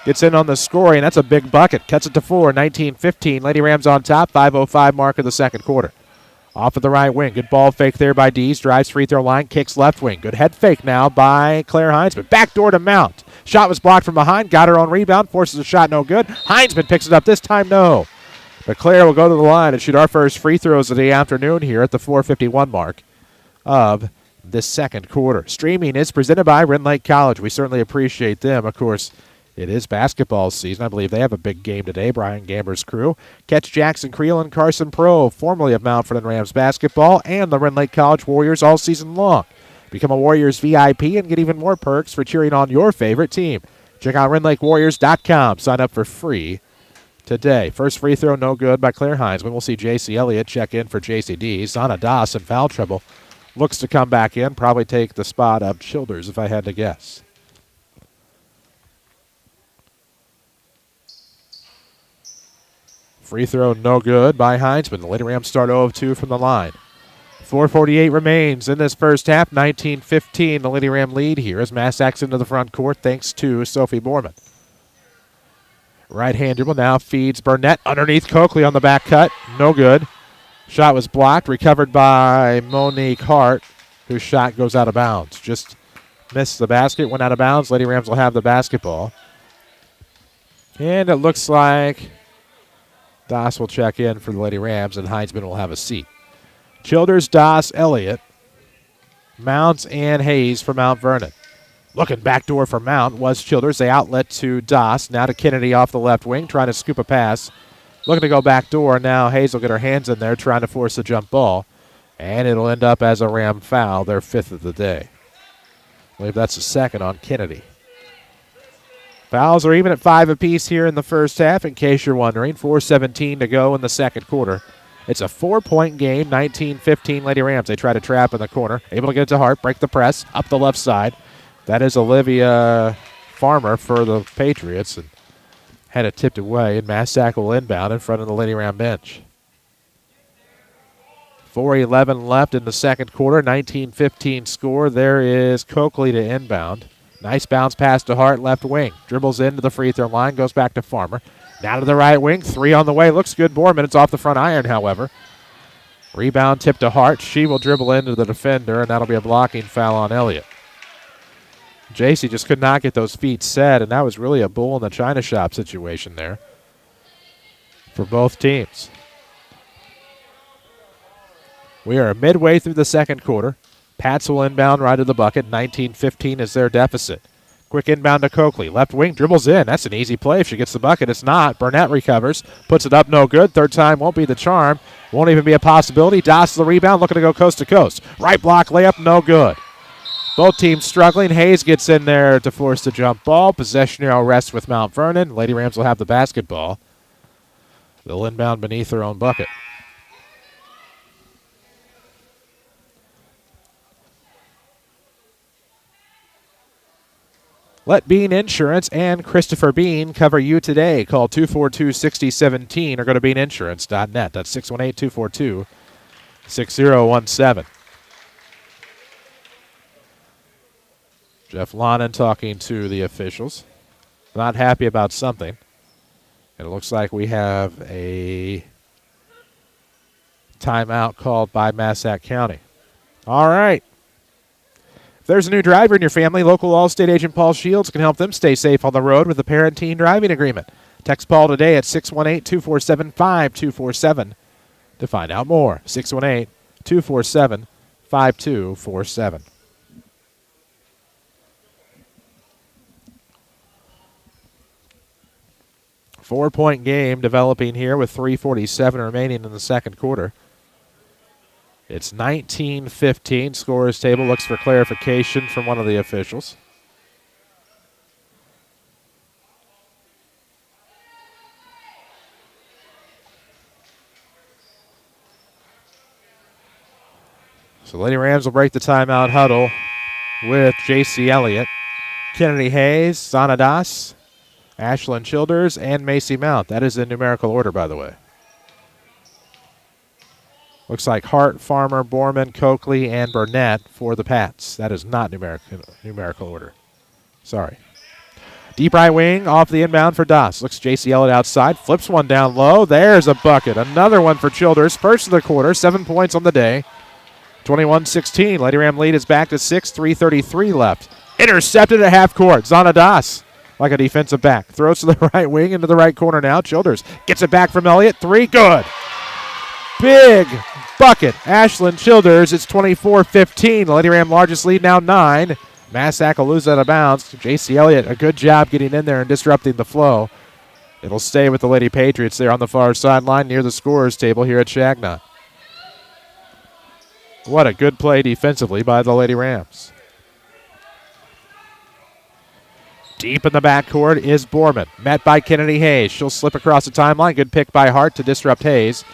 Gets in on the scoring. That's a big bucket. Cuts it to 4, 19-15. Lady Rams on top, 5:05 mark of the second quarter. Off of the right wing. Good ball fake there by Dees. Drives free throw line, kicks left wing. Good head fake now by Claire Heinzman. Backdoor to Mount. Shot was blocked from behind. Got her own rebound. Forces a shot, no good. Heinzman picks it up. This time, no. But Claire will go to the line and shoot our first free throws of the afternoon here at the 4:51 mark of this second quarter. Streaming is presented by Rend Lake College. We certainly appreciate them. Of course, it is basketball season. I believe they have a big game today, Brian Gamber's crew. Catch Jackson Creel and Carson Pro, formerly of Mount Vernon Rams basketball, and the Rend Lake College Warriors all season long. Become a Warriors VIP and get even more perks for cheering on your favorite team. Check out RendLakeWarriors.com. Sign up for free today. First free throw, no good by Claire Heinzman. We'll see J.C. Elliott check in for J.C. D. Sana Das in foul trouble looks to come back in, probably take the spot of Childers if I had to guess. Free throw no good by Heinzman. The Lady Rams start 0 of 2 from the line. 4:48 remains in this first half. 19-15, the Lady Ram lead here as Massac's into the front court thanks to Sophie Borman. Right-hand dribble now feeds Burnett underneath Coakley on the back cut. No good. Shot was blocked, recovered by Monique Hart, whose shot goes out of bounds. Just missed the basket, went out of bounds. Lady Rams will have the basketball. And it looks like Doss will check in for the Lady Rams, and Heinzman will have a seat. Childers, Doss, Elliott, Mounts, and Hayes for Mount Vernon. Looking backdoor for Mount was Childers. They outlet to Doss. Now to Kennedy off the left wing, trying to scoop a pass. Looking to go backdoor. Now Hayes will get her hands in there, trying to force a jump ball. And it'll end up as a Ram foul, their 5th of the day. I believe that's the second on Kennedy. Fouls are even at 5 apiece here in the first half, in case you're wondering. 4:17 to go in the second quarter. It's a 4-point game, 19-15 Lady Rams. They try to trap in the corner. Able to get it to Hart, break the press, up the left side. That is Olivia Farmer for the Patriots, and had it tipped away, and Massac will inbound in front of the Lady Ram bench. 4:11 left in the second quarter, 19-15 score. There is Coakley to inbound. Nice bounce pass to Hart, left wing. Dribbles into the free throw line, goes back to Farmer. Now to the right wing, 3 on the way. Looks good, Borman. It's off the front iron, however. Rebound tip to Hart. She will dribble into the defender, and that'll be a blocking foul on Elliott. JC just could not get those feet set, and that was really a bull in the china shop situation there for both teams. We are midway through the second quarter. Pats will inbound right to the bucket. 19-15 is their deficit. Quick inbound to Coakley. Left wing, dribbles in. That's an easy play if she gets the bucket. It's not. Burnett recovers. Puts it up, no good. Third time won't be the charm. Won't even be a possibility. Doss the rebound, looking to go coast to coast. Right block layup, no good. Both teams struggling. Hayes gets in there to force the jump ball. Possession arrow rests with Mount Vernon. Lady Rams will have the basketball. They'll inbound beneath their own bucket. Let Bean Insurance and Christopher Bean cover you today. Call 242-6017 or go to beaninsurance.net. That's 618-242-6017. Jeff Lonan talking to the officials. Not happy about something. And it looks like we have a timeout called by Massac County. All right. If there's a new driver in your family, local Allstate agent Paul Shields can help them stay safe on the road with a parent-teen driving agreement. Text Paul today at 618-247-5247 to find out more. 618-247-5247. Four-point game developing here with 3:47 remaining in the second quarter. It's 19-15. Scorer's table looks for clarification from one of the officials. So Lady Rams will break the timeout huddle with J.C. Elliott, Kennedy Hayes, Zanadas, Ashlyn Childers, and Macy Mount. That is in numerical order, by the way. Looks like Hart, Farmer, Borman, Coakley, and Burnett for the Pats. That is not numerical order. Sorry. Deep right wing off the inbound for Doss. Looks J.C. Elliott outside. Flips one down low. There's a bucket. Another one for Childers. First of the quarter. 7 points on the day. 21-16. Lady Ram lead is back to 6. 3:33 left. Intercepted at half court. Zanadas like a defensive back. Throws to the right wing into the right corner now. Childers gets it back from Elliott. 3. Good. Big bucket. Ashlyn Childers. It's 24-15. The Lady Ram largest lead now 9. Massac will lose out of bounds. J.C. Elliott, a good job getting in there and disrupting the flow. It'll stay with the Lady Patriots there on the far sideline near the scorer's table here at Changnon. What a good play defensively by the Lady Rams. Deep in the backcourt is Borman, met by Kennedy Hayes. She'll slip across the timeline. Good pick by Hart to disrupt Hayes.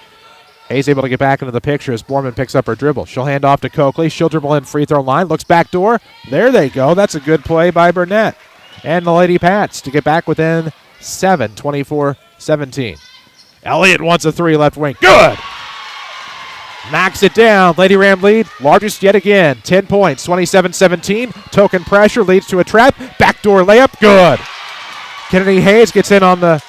Hayes able to get back into the picture as Borman picks up her dribble. She'll hand off to Coakley. She'll dribble in free throw line. Looks back door. There they go. That's a good play by Burnett. And the Lady Pats to get back within 7, 24-17. Elliott wants a three left wing. Good! Knocks it down. Lady Ram lead. Largest yet again. 10 points. 27-17. Token pressure leads to a trap. Backdoor layup. Good. Kennedy Hayes gets in on the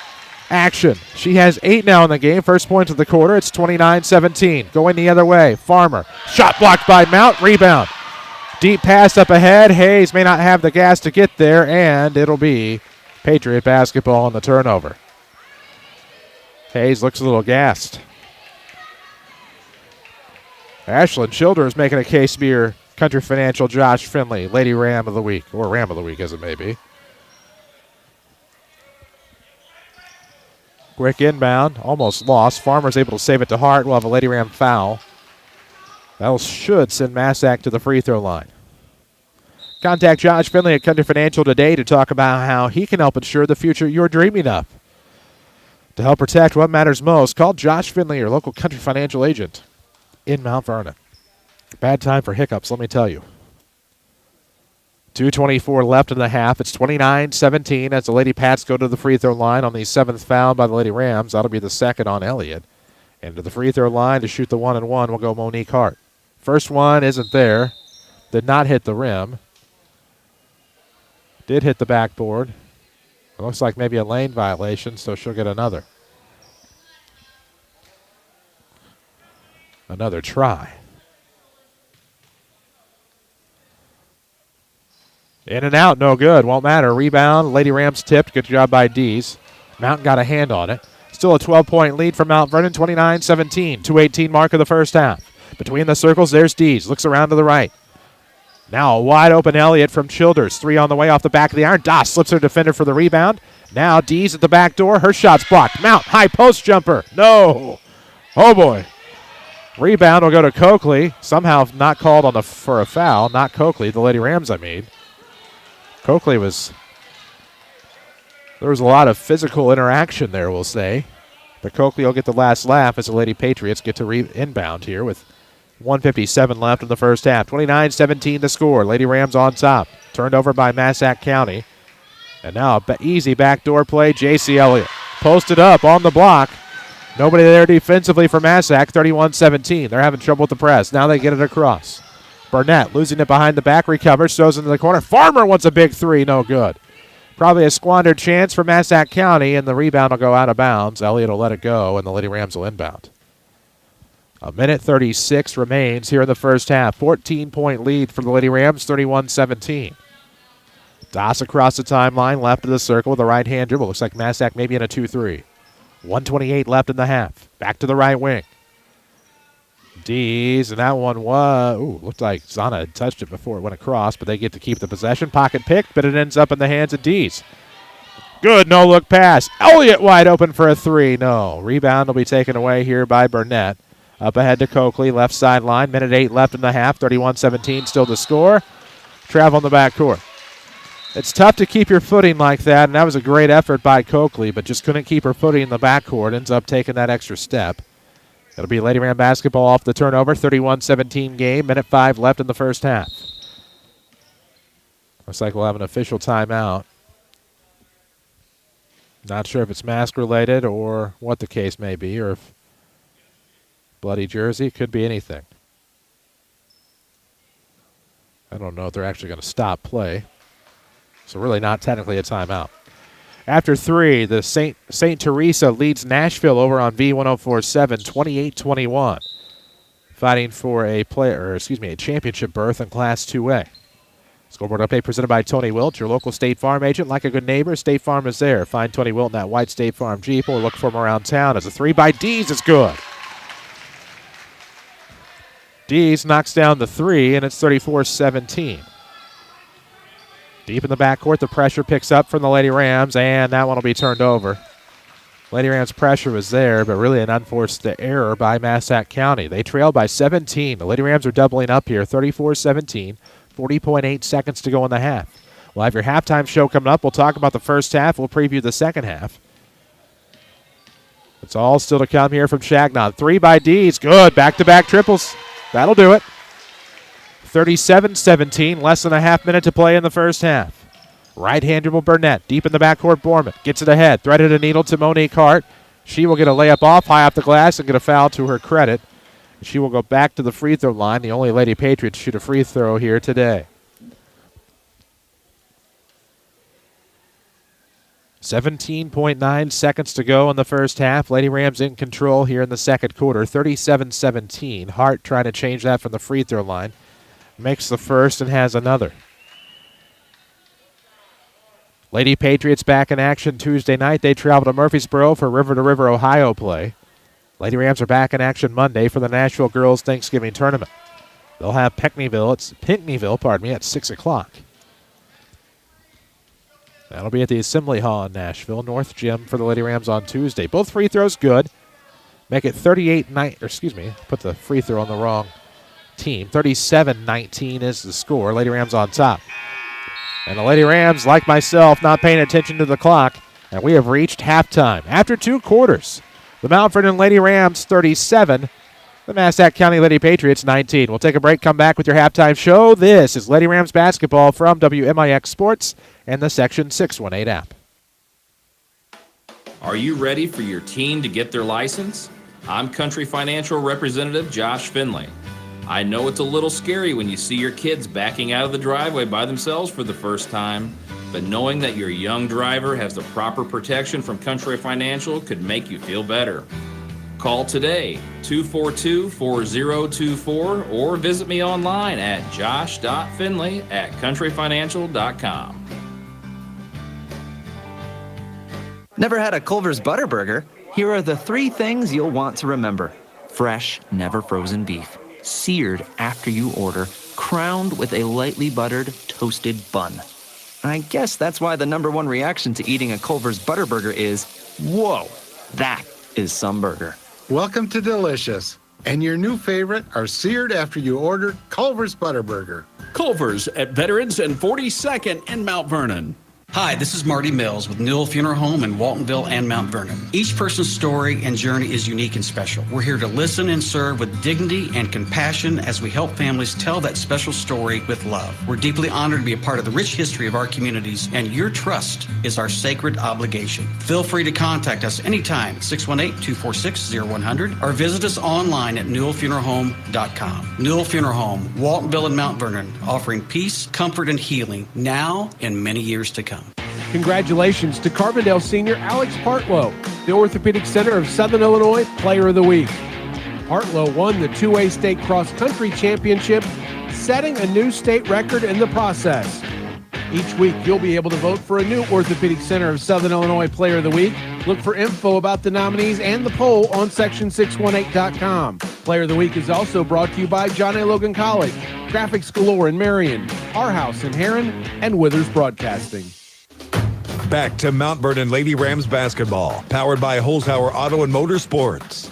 action. She has 8 now in the game. First point of the quarter. It's 29-17. Going the other way. Farmer. Shot blocked by Mount. Rebound. Deep pass up ahead. Hayes may not have the gas to get there, and it'll be Patriot basketball on the turnover. Hayes looks a little gassed. Ashlyn Childers making a case to be your Country Financial Josh Finley, Lady Ram of the Week, or Ram of the Week as it may be. Quick inbound, almost lost. Farmer's able to save it to Hart. We'll have a Lady Ram foul. That should send Massac to the free throw line. Contact Josh Finley at Country Financial today to talk about how he can help ensure the future you're dreaming of. To help protect what matters most, call Josh Finley, your local Country Financial agent in Mount Vernon. Bad time for hiccups, let me tell you. 2:24 left in the half. It's 29-17 as the Lady Pats go to the free throw line on the 7th foul by the Lady Rams. That'll be the second on Elliott. And to the free throw line to shoot the 1-and-1 will go Monique Hart. First one isn't there. Did not hit the rim. Did hit the backboard. It looks like maybe a lane violation, so she'll get another. Another try. In and out, no good. Won't matter. Rebound. Lady Rams tipped. Good job by Dees. Mountain got a hand on it. Still a 12-point lead for Mount Vernon, 29-17. 2:18 mark of the first half. Between the circles, there's Dees. Looks around to the right. Now a wide-open Elliott from Childers. 3 on the way off the back of the iron. Doss slips her defender for the rebound. Now Dees at the back door. Her shot's blocked. Mount, high post jumper. No. Oh, boy. Rebound will go to Coakley. Somehow not called for a foul. Not Coakley, the Lady Rams, I mean. Coakley there was a lot of physical interaction there, we'll say. But Coakley will get the last laugh as the Lady Patriots get to inbound here with 1:57 left in the first half. 29-17 the score. Lady Rams on top. Turned over by Massac County. And now easy backdoor play. J.C. Elliott posted up on the block. Nobody there defensively for Massac. 31-17. They're having trouble with the press. Now they get it across. Burnett losing it behind the back. Recovers. Throws into the corner. Farmer wants a big three. No good. Probably a squandered chance for Massac County, and the rebound will go out of bounds. Elliott will let it go, and the Lady Rams will inbound. A minute 36 remains here in the first half. 14-point lead for the Lady Rams, 31-17. Doss across the timeline, left of the circle with a right-hand dribble. Looks like Massac maybe in a 2-3. 1:28 left in the half. Back to the right wing. Dees, and that one looked like Zana had touched it before it went across, but they get to keep the possession. Pocket picked, but it ends up in the hands of Dees. Good no-look pass. Elliott wide open for a 3. No. Rebound will be taken away here by Burnett. Up ahead to Coakley, left sideline. Minute 8 left in the half. 31-17 still to score. Travel in the backcourt. It's tough to keep your footing like that, and that was a great effort by Coakley, but just couldn't keep her footing in the backcourt. Ends up taking that extra step. It'll be Lady Ram basketball off the turnover. 31-17 game. Minute 5 left in the first half. Looks like we'll have an official timeout. Not sure if it's mask related or what the case may be, or if bloody jersey. Could be anything. I don't know if they're actually going to stop play. So really not technically a timeout. After 3, the St. Teresa leads Nashville over on V1047, 28-21. Fighting for a championship berth in Class 2A. Scoreboard update presented by Tony Wilt, your local State Farm agent. Like a good neighbor, State Farm is there. Find Tony Wilt in that white State Farm Jeep or look for him around town. As a 3 by Dees is good. Dees knocks down the 3, and it's 34-17. Deep in the backcourt, the pressure picks up from the Lady Rams, and that one will be turned over. Lady Rams' pressure was there, but really an unforced error by Massac County. They trailed by 17. The Lady Rams are doubling up here, 34-17, 40.8 seconds to go in the half. We'll have your halftime show coming up. We'll talk about the first half. We'll preview the second half. It's all still to come here from Changnon. 3 by Dees. Good. Back-to-back triples. That'll do it. 37-17. Less than a half minute to play in the first half. Right-hand dribble Burnett. Deep in the backcourt, Borman. Gets it ahead. Threaded a needle to Monique Hart. She will get a layup off, high off the glass, and get a foul to her credit. She will go back to the free throw line. The only Lady Patriots shoot a free throw here today. 17.9 seconds to go in the first half. Lady Rams in control here in the second quarter. 37-17. Hart trying to change that from the free throw line. Makes the first and has another. Lady Patriots back in action Tuesday night. They travel to Murfreesboro for River to River, Ohio play. Lady Rams are back in action Monday for the Nashville Girls Thanksgiving Tournament. They'll have Pinckneyville, at 6 o'clock. That'll be at the Assembly Hall in Nashville. North Gym for the Lady Rams on Tuesday. Both free throws good. Make it 38-9. Put the free throw on the wrong team. 37-19 is the score. Lady Rams on top. And the Lady Rams, like myself, not paying attention to the clock. And we have reached halftime. After 2 quarters, the Mount Vernon Lady Rams 37, the Massac County Lady Patriots 19. We'll take a break, come back with your halftime show. This is Lady Rams basketball from WMIX Sports and the Section 618 app. Are you ready for your teen to get their license? I'm Country Financial Representative Josh Finley. I know it's a little scary when you see your kids backing out of the driveway by themselves for the first time, but knowing that your young driver has the proper protection from Country Financial could make you feel better. Call today, 242-4024, or visit me online at josh.finley@countryfinancial.com. Never had a Culver's Butter Burger? Here are the 3 things you'll want to remember. Fresh, never frozen beef. Seared after you order. Crowned with a lightly buttered, toasted bun. I guess that's why the #1 reaction to eating a Culver's Butter Burger is, whoa, that is some burger. Welcome to Delicious. And your new favorite are seared after you order Culver's Butter Burger. Culver's at Veterans and 42nd in Mount Vernon. Hi, this is Marty Mills with Newell Funeral Home in Waltonville and Mount Vernon. Each person's story and journey is unique and special. We're here to listen and serve with dignity and compassion as we help families tell that special story with love. We're deeply honored to be a part of the rich history of our communities, and your trust is our sacred obligation. Feel free to contact us anytime at 618-246-0100 or visit us online at newellfuneralhome.com. Newell Funeral Home, Waltonville and Mount Vernon, offering peace, comfort, and healing now and many years to come. Congratulations to Carbondale senior Alex Partlow, the Orthopedic Center of Southern Illinois Player of the Week. Partlow won the 2A State Cross Country Championship, setting a new state record in the process. Each week, you'll be able to vote for a new Orthopedic Center of Southern Illinois Player of the Week. Look for info about the nominees and the poll on section618.com. Player of the Week is also brought to you by John A. Logan College, Graphics Galore in Marion, Our House in Heron, and Withers Broadcasting. Back to Mount Vernon Lady Rams basketball, powered by Holzhauer Auto and Motorsports.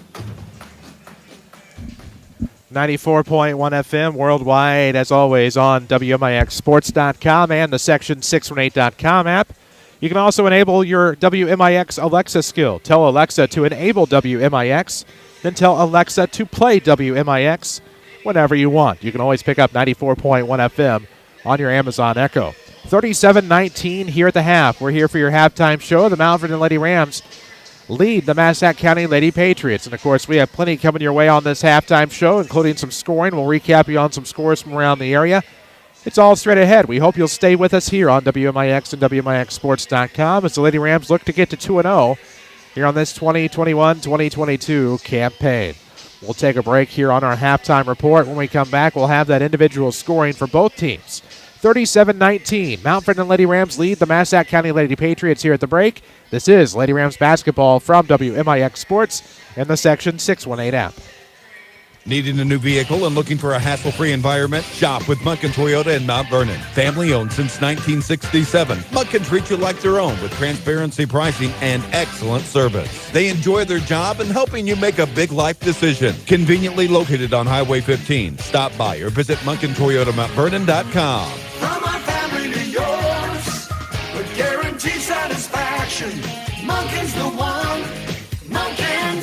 94.1 FM worldwide, as always, on WMIXsports.com and the Section618.com app. You can also enable your WMIX Alexa skill. Tell Alexa to enable WMIX, then tell Alexa to play WMIX whenever you want. You can always pick up 94.1 FM on your Amazon Echo. 37-19 here at the half. We're here for your halftime show. The Mount Vernon Lady Rams lead the Massac County Lady Patriots. And, of course, we have plenty coming your way on this halftime show, including some scoring. We'll recap you on some scores from around the area. It's all straight ahead. We hope you'll stay with us here on WMIX and WMIXsports.com as the Lady Rams look to get to 2-0 here on this 2021-2022 campaign. We'll take a break here on our halftime report. When we come back, we'll have that individual scoring for both teams. 37-19. Mount Vernon Lady Rams lead the Massac County Lady Patriots here at the break. This is Lady Rams basketball from WMIX Sports and the Section 618 app. Needing a new vehicle and looking for a hassle-free environment? Shop with Munkin Toyota in Mount Vernon. Family-owned since 1967. Munkin treats you like their own with transparency pricing and excellent service. They enjoy their job and helping you make a big life decision. Conveniently located on Highway 15. Stop by or visit MunkinToyotaMountVernon.com. From our family to yours, with guaranteed satisfaction. Munkin's the one. Munkin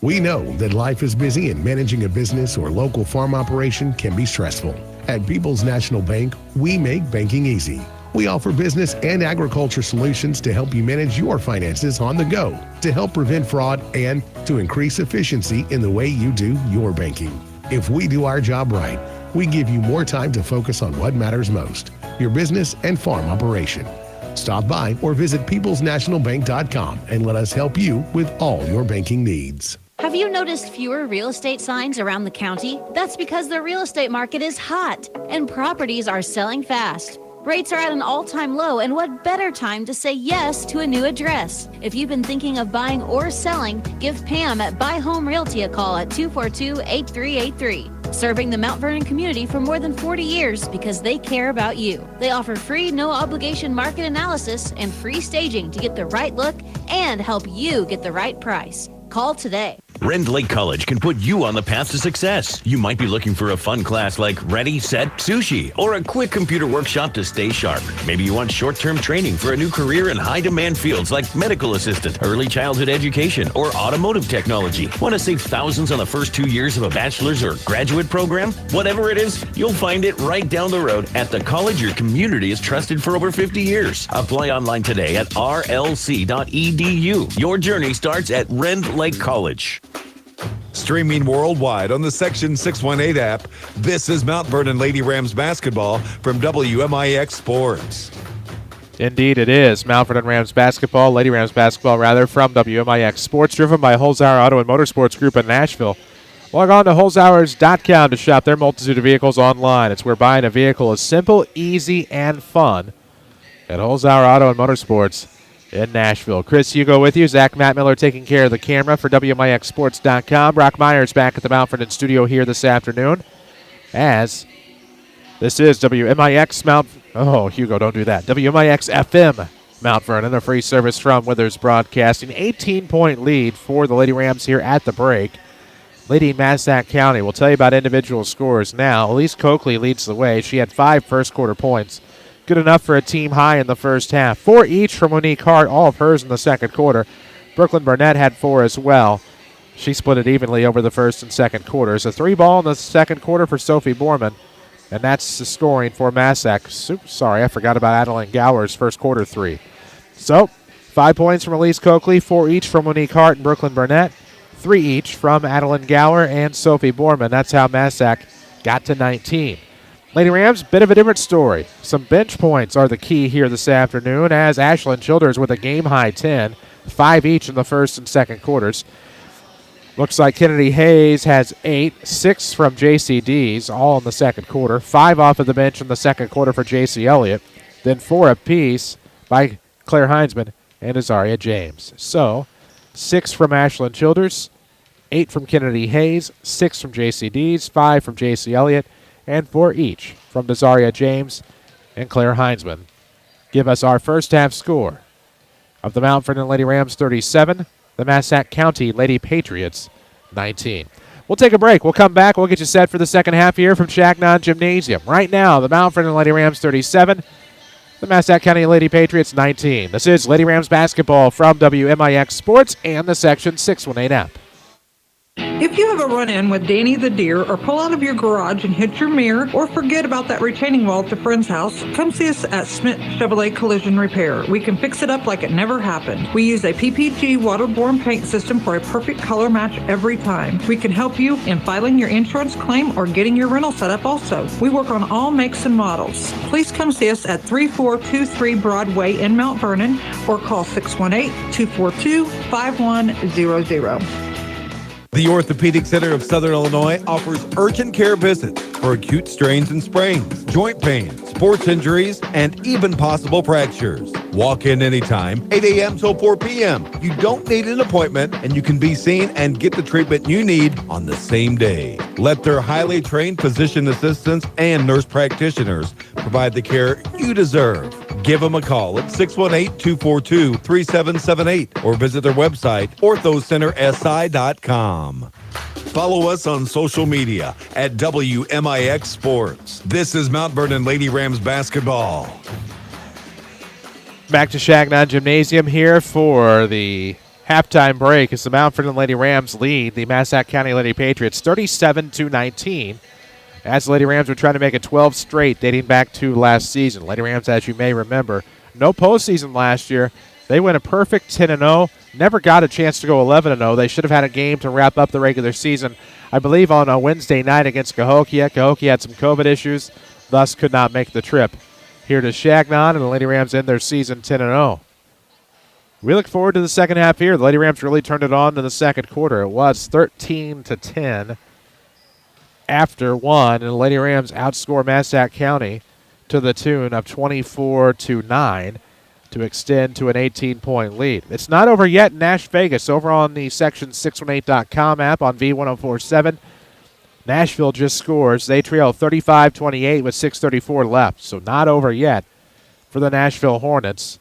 We know that life is busy and managing a business or local farm operation can be stressful. At People's National Bank, we make banking easy. We offer business and agriculture solutions to help you manage your finances on the go, to help prevent fraud, and to increase efficiency in the way you do your banking. If we do our job right, we give you more time to focus on what matters most, your business and farm operation. Stop by or visit peoplesnationalbank.com and let us help you with all your banking needs. Have you noticed fewer real estate signs around the county? That's because the real estate market is hot and properties are selling fast. Rates are at an all-time low, and what better time to say yes to a new address? If you've been thinking of buying or selling, give Pam at Buy Home Realty a call at 242-8383. Serving the Mount Vernon community for more than 40 years because they care about you. They offer free, no-obligation market analysis and free staging to get the right look and help you get the right price. Call today. Rend Lake College can put you on the path to success. You might be looking for a fun class like Ready, Set, Sushi, or a quick computer workshop to stay sharp. Maybe you want short-term training for a new career in high-demand fields like medical assistant, early childhood education, or automotive technology. Want to save thousands on the first 2 years of a bachelor's or graduate program? Whatever it is, you'll find it right down the road at the college your community has trusted for over 50 years. Apply online today at rlc.edu. Your journey starts at Rend Lake College. Streaming worldwide on the Section 618 app, this is Mount Vernon Lady Rams basketball from WMIX Sports. Indeed it is. Mount Vernon Rams basketball, Lady Rams basketball rather, from WMIX Sports, driven by Holzhauer Auto and Motorsports Group in Nashville. Log on to holzhauers.com to shop their multitude of vehicles online. It's where buying a vehicle is simple, easy, and fun at Holzhauer Auto and Motorsports in Nashville. Chris Hugo with you. Zach Matt Miller taking care of the camera for WMIXsports.com. Brock Myers back at the Mount Vernon studio here this afternoon, as this is WMIX Mount... Oh, Hugo, don't do that. WMIX FM Mount Vernon, a free service from Withers Broadcasting. 18-point lead for the Lady Rams here at the break, leading Massac County. We'll tell you about individual scores now. Elise Coakley leads the way. She had 5 first-quarter points. Good enough for a team high in the first half. 4 each from Monique Hart, all of hers in the second quarter. Brooklyn Burnett had 4 as well. She split it evenly over the first and second quarters. A 3-ball in the second quarter for Sophie Borman, and that's the scoring for Massac. Sorry, I forgot about Adeline Gower's first quarter 3. So, 5 points from Elise Coakley, 4 each from Monique Hart and Brooklyn Burnett, 3 each from Adeline Gower and Sophie Borman. That's how Massac got to 19. Lady Rams, bit of a different story. Some bench points are the key here this afternoon, as Ashlyn Childers with a game-high 10, 5 each in the first and second quarters. Looks like Kennedy Hayes has 8, 6 from JCD's, all in the second quarter. 5 off of the bench in the second quarter for JC Elliott. Then 4 apiece by Claire Heinzman and Azaria James. So, 6 from Ashlyn Childers, 8 from Kennedy Hayes, 6 from JCD's, 5 from JC Elliott, and 4 each from Azaria James and Claire Heinzman. Give us our first half score of the Mount Vernon Lady Rams 37, the Massac County Lady Patriots 19. We'll take a break. We'll come back. We'll get you set for the second half here from Changnon Gymnasium. Right now, the Mount Vernon Lady Rams 37, the Massac County Lady Patriots 19. This is Lady Rams basketball from WMIX Sports and the Section 618 app. If you have a run-in with Danny the Deer, or pull out of your garage and hit your mirror, or forget about that retaining wall at a friend's house, come see us at Smith Chevrolet Collision Repair. We can fix it up like it never happened. We use a PPG waterborne paint system for a perfect color match every time. We can help you in filing your insurance claim or getting your rental set up also. We work on all makes and models. Please come see us at 3423 Broadway in Mount Vernon, or call 618-242-5100. The Orthopedic Center of Southern Illinois offers urgent care visits for acute strains and sprains, joint pain, sports injuries, and even possible fractures. Walk in anytime, 8 a.m. till 4 p.m. You don't need an appointment, and you can be seen and get the treatment you need on the same day. Let their highly trained physician assistants and nurse practitioners provide the care you deserve. Give them a call at 618-242-3778 or visit their website, orthocentersi.com. Follow us on social media at WMIX Sports. This is Mount Vernon Lady Rams basketball. Back to Changnon Gymnasium here for the halftime break as the Mount Vernon Lady Rams lead the Massac County Lady Patriots 37-19. As the Lady Rams were trying to make it 12 straight dating back to last season. Lady Rams, as you may remember, no postseason last year. They went a perfect 10-0, never got a chance to go 11-0. They should have had a game to wrap up the regular season, I believe, on a Wednesday night against Cahokia. Cahokia had some COVID issues, thus could not make the trip here to Changnon, and the Lady Rams end their season 10-0. We look forward to the second half here. The Lady Rams really turned it on in the second quarter. It was 13-10 after one, and the Lady Rams outscore Massac County to the tune of 24-9 to extend to an 18-point lead. It's not over yet in Nash Vegas. Over on the Section618.com app on V1047, Nashville just scores. They trail 35-28 with 6:34 left, so not over yet for the Nashville Hornets.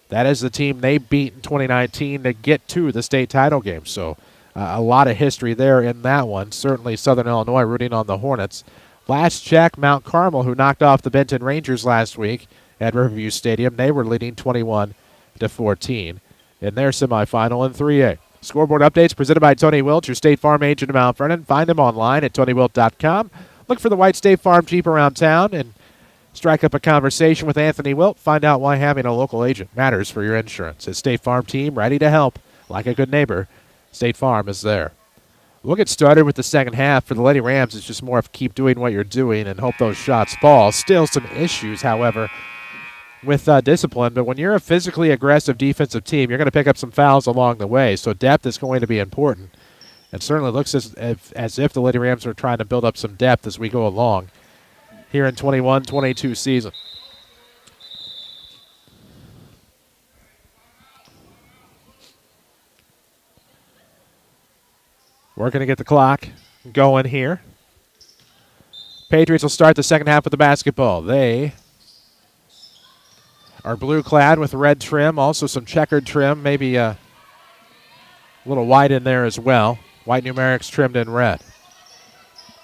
That is the team they beat in 2019 to get to the state title game. So a lot of history there in that one. Certainly Southern Illinois rooting on the Hornets. Last check, Mount Carmel, who knocked off the Benton Rangers last week at Riverview Stadium, they were leading 21-14 in their semifinal in 3A. Scoreboard updates presented by Tony Wilt, your State Farm agent in Mount Vernon. Find him online at TonyWilt.com. Look for the white State Farm Jeep around town and strike up a conversation with Anthony Wilt. Find out why having a local agent matters for your insurance. His State Farm team ready to help. Like a good neighbor, State Farm is there. We'll get started with the second half. For the Lady Rams, it's just more of keep doing what you're doing and hope those shots fall. Still some issues, however, with discipline. But when you're a physically aggressive defensive team, you're going to pick up some fouls along the way. So depth is going to be important. It certainly looks as if the Lady Rams are trying to build up some depth as we go along here in 21-22 season. Working to get the clock going here. Patriots will start the second half with the basketball. They are blue clad with red trim, also some checkered trim, maybe a little white in there as well. White numerics trimmed in red.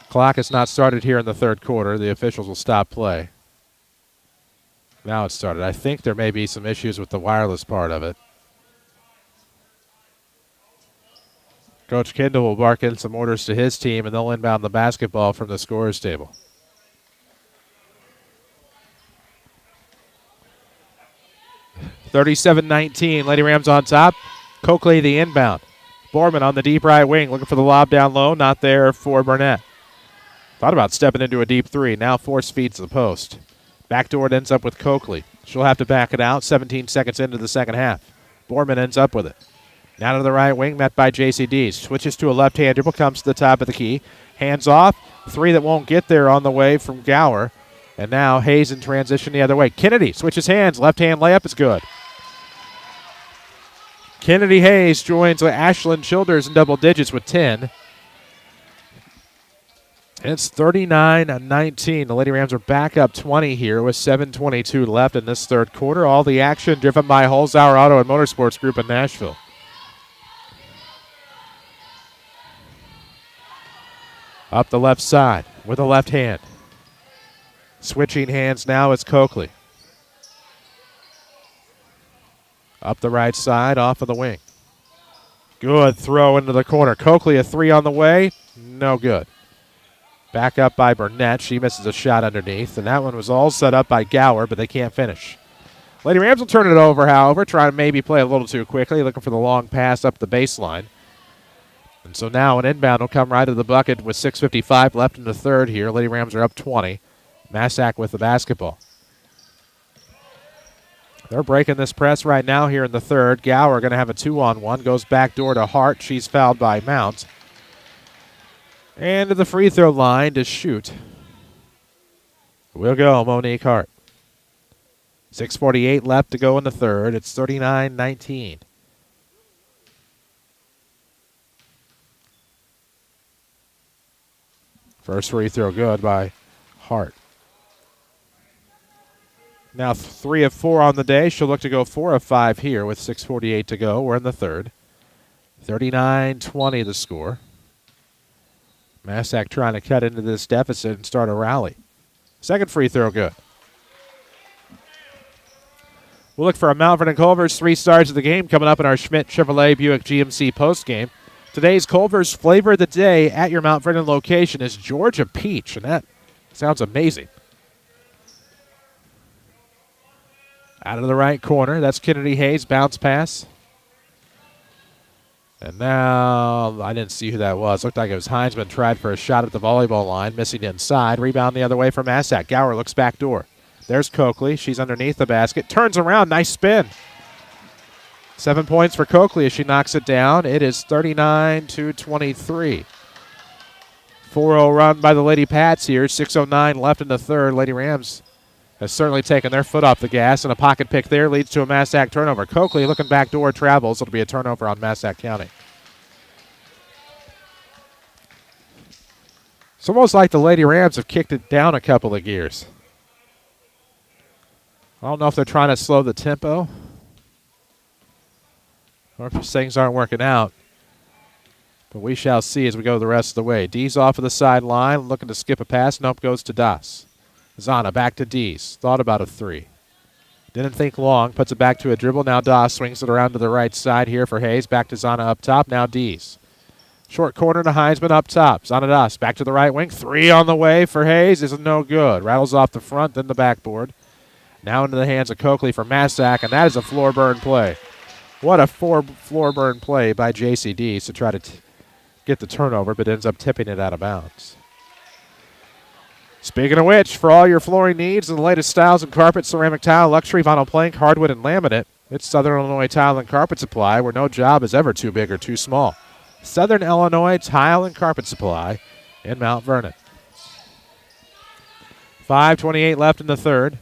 Clock has not started here in the third quarter. The officials will stop play. Now it's started. I think there may be some issues with the wireless part of it. Coach Kendall will bark in some orders to his team, and they'll inbound the basketball from the scorer's table. (37-19). Lady Rams on top. Coakley the inbound. Borman on the deep right wing, looking for the lob down low. Not there for Burnett. Thought about stepping into a deep three. Now force feeds the post. Backdoor it ends up with Coakley. She'll have to back it out. 17 seconds into the second half. Borman ends up with it. Now to the right wing, met by JCD. Switches to a left-hand dribble, comes to the top of the key. Hands off. Three that won't get there on the way from Gower. And now Hayes in transition the other way. Kennedy switches hands. Left-hand layup is good. Kennedy Hayes joins Ashlyn Childers in double digits with 10. It's 39-19. The Lady Rams are back up 20 here with 7:22 left in this third quarter. All the action driven by Holzhauer Auto and Motorsports Group in Nashville. Up the left side with a left hand. Switching hands now is Coakley. Up the right side, off of the wing. Good throw into the corner. Coakley, a three on the way. No good. Back up by Burnett. She misses a shot underneath. And that one was all set up by Gower, but they can't finish. Lady Rams will turn it over, however, trying to maybe play a little too quickly, looking for the long pass up the baseline. And so now an inbound will come right to the bucket with 6:55 left in the third here. Lady Rams are up 20. Massac with the basketball. They're breaking this press right now here in the third. Gower going to have a 2-on-1. Goes back door to Hart. She's fouled by Mount. And to the free throw line to shoot. We'll go Monique Hart. 6:48 left to go in the third. It's 39-19. First free throw good by Hart. Now 3 of 4 on the day. She'll look to go 4 of 5 here with 6:48 to go. We're in the third. 39-20 the score. Massac trying to cut into this deficit and start a rally. Second free throw good. We'll look for a Mount Vernon Culver's 3 stars of the game coming up in our Schmidt Chevrolet Buick GMC postgame. Today's Culver's flavor of the day at your Mount Vernon location is Georgia Peach, and that sounds amazing. Out of the right corner, that's Kennedy Hayes, bounce pass. And now, I didn't see who that was. Looked like it was Heinzman, tried for a shot at the volleyball line, missing inside. Rebound the other way from Massac. Gower looks back door. There's Coakley. She's underneath the basket. Turns around. Nice spin. 7 points for Coakley as she knocks it down. It is 39-23. 4-0 run by the Lady Pats here. 6:09 left in the third. Lady Rams has certainly taken their foot off the gas, and a pocket pick there leads to a Massac turnover. Coakley looking back door, travels. It'll be a turnover on Massac County. It's almost like the Lady Rams have kicked it down a couple of gears. I don't know if they're trying to slow the tempo or if just things aren't working out. But we shall see as we go the rest of the way. Dees off of the sideline, looking to skip a pass. Nope, goes to Das. Zana back to Dees. Thought about a 3. Didn't think long. Puts it back to a dribble. Now Das swings it around to the right side here for Hayes. Back to Zana up top. Now Dees. Short corner to Heinzman up top. Zana Das back to the right wing. 3 on the way for Hayes. Is no good. Rattles off the front, then the backboard. Now into the hands of Coakley for Massac, and that is a floor burn play. What a floor burn play by J.C. Dees to try to get the turnover, but ends up tipping it out of bounds. Speaking of which, for all your flooring needs and the latest styles in carpet, ceramic tile, luxury vinyl plank, hardwood, and laminate, it's Southern Illinois Tile and Carpet Supply, where no job is ever too big or too small. Southern Illinois Tile and Carpet Supply in Mount Vernon. 5:28 left in the third.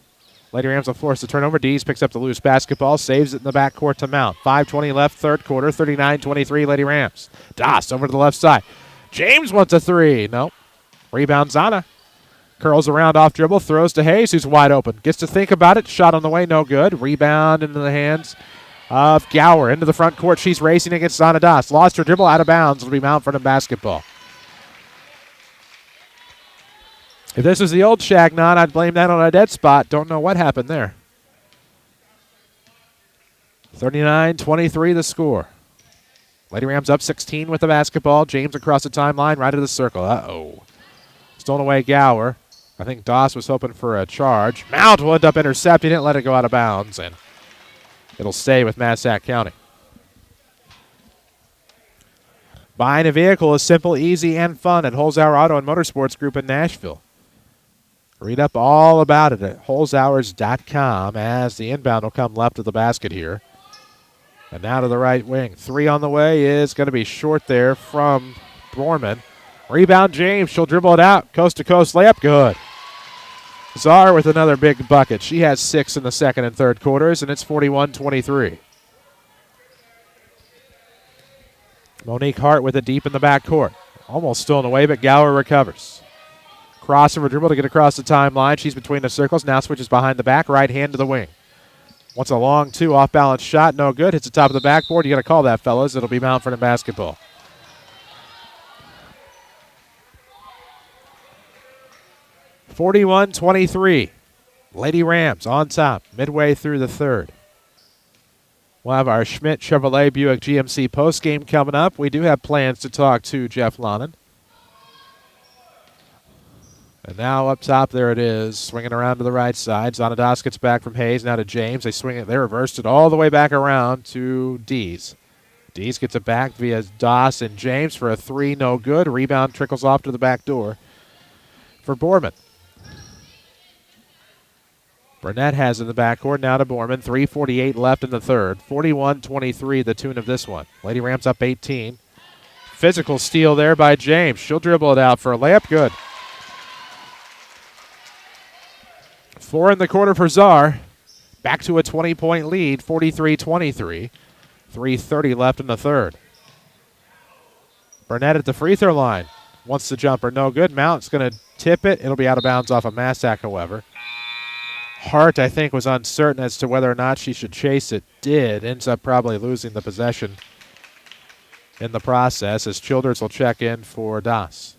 Lady Rams will force the turnover. Dees picks up the loose basketball, saves it in the backcourt to Mount. 5:20 left, third quarter, 39-23 Lady Rams. Das over to the left side. James wants a 3. Nope. Rebound Zana. Curls around off dribble, throws to Hayes, who's wide open. Gets to think about it. Shot on the way, no good. Rebound into the hands of Gower. Into the front court. She's racing against Zana Das. Lost her dribble, out of bounds. It'll be Mount Vernon basketball. If this was the old Changnon, I'd blame that on a dead spot. Don't know what happened there. 39-23 the score. Lady Rams up 16 with the basketball. James across the timeline, right of the circle. Uh-oh. Stolen away Gower. I think Doss was hoping for a charge. Mount will end up intercepting it, let it go out of bounds, and it'll stay with Massac County. Buying a vehicle is simple, easy, and fun at Holzhauer Auto and Motorsports Group in Nashville. Read up all about it at holzhauers.com as the inbound will come left of the basket here. And now to the right wing. 3 on the way is going to be short there from Borman. Rebound James. She'll dribble it out. Coast-to-coast layup. Good. Czar with another big bucket. She has 6 in the second and third quarters, and it's 41-23. Monique Hart with it deep in the backcourt. Almost stolen away, but Gower recovers. Crossover dribble to get across the timeline. She's between the circles. Now switches behind the back. Right hand to the wing. Wants a long 2. Off-balance shot. No good. Hits the top of the backboard. You got to call that, fellas. It'll be Mount Vernon basketball. (41-23). Lady Rams on top. Midway through the third. We'll have our Schmidt Chevrolet Buick GMC postgame coming up. We do have plans to talk to Jeff Lonnen. And now up top, there it is, swinging around to the right side. Zanadas gets back from Hayes, now to James. They swing it, they reversed it all the way back around to Dees. Dees gets it back via Doss and James for a 3, no good. Rebound trickles off to the back door for Borman. Burnett has in the backcourt, now to Borman. 3:48 left in the third. 41-23 the tune of this one. Lady Rams up 18. Physical steal there by James. She'll dribble it out for a layup, good. 4 in the quarter for Czar. Back to a 20-point lead, 43-23. 3:30 left in the third. Burnett at the free throw line. Wants the jumper, no good. Mount's going to tip it. It'll be out of bounds off of Massac, however. Hart, I think, was uncertain as to whether or not she should chase it. Did. Ends up probably losing the possession in the process as Childers will check in for Das.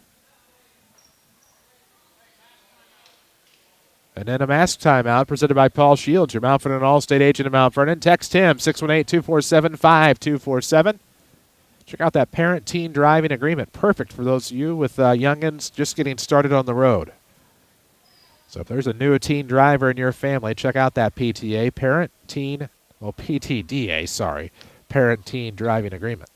And then a mask timeout presented by Paul Shields, your Mount Vernon All-State agent in Mount Vernon. Text him, 618-247-5247. Check out that parent-teen driving agreement. Perfect for those of you with youngins just getting started on the road. So if there's a new teen driver in your family, check out that PTA, PTDA, parent-teen driving agreement.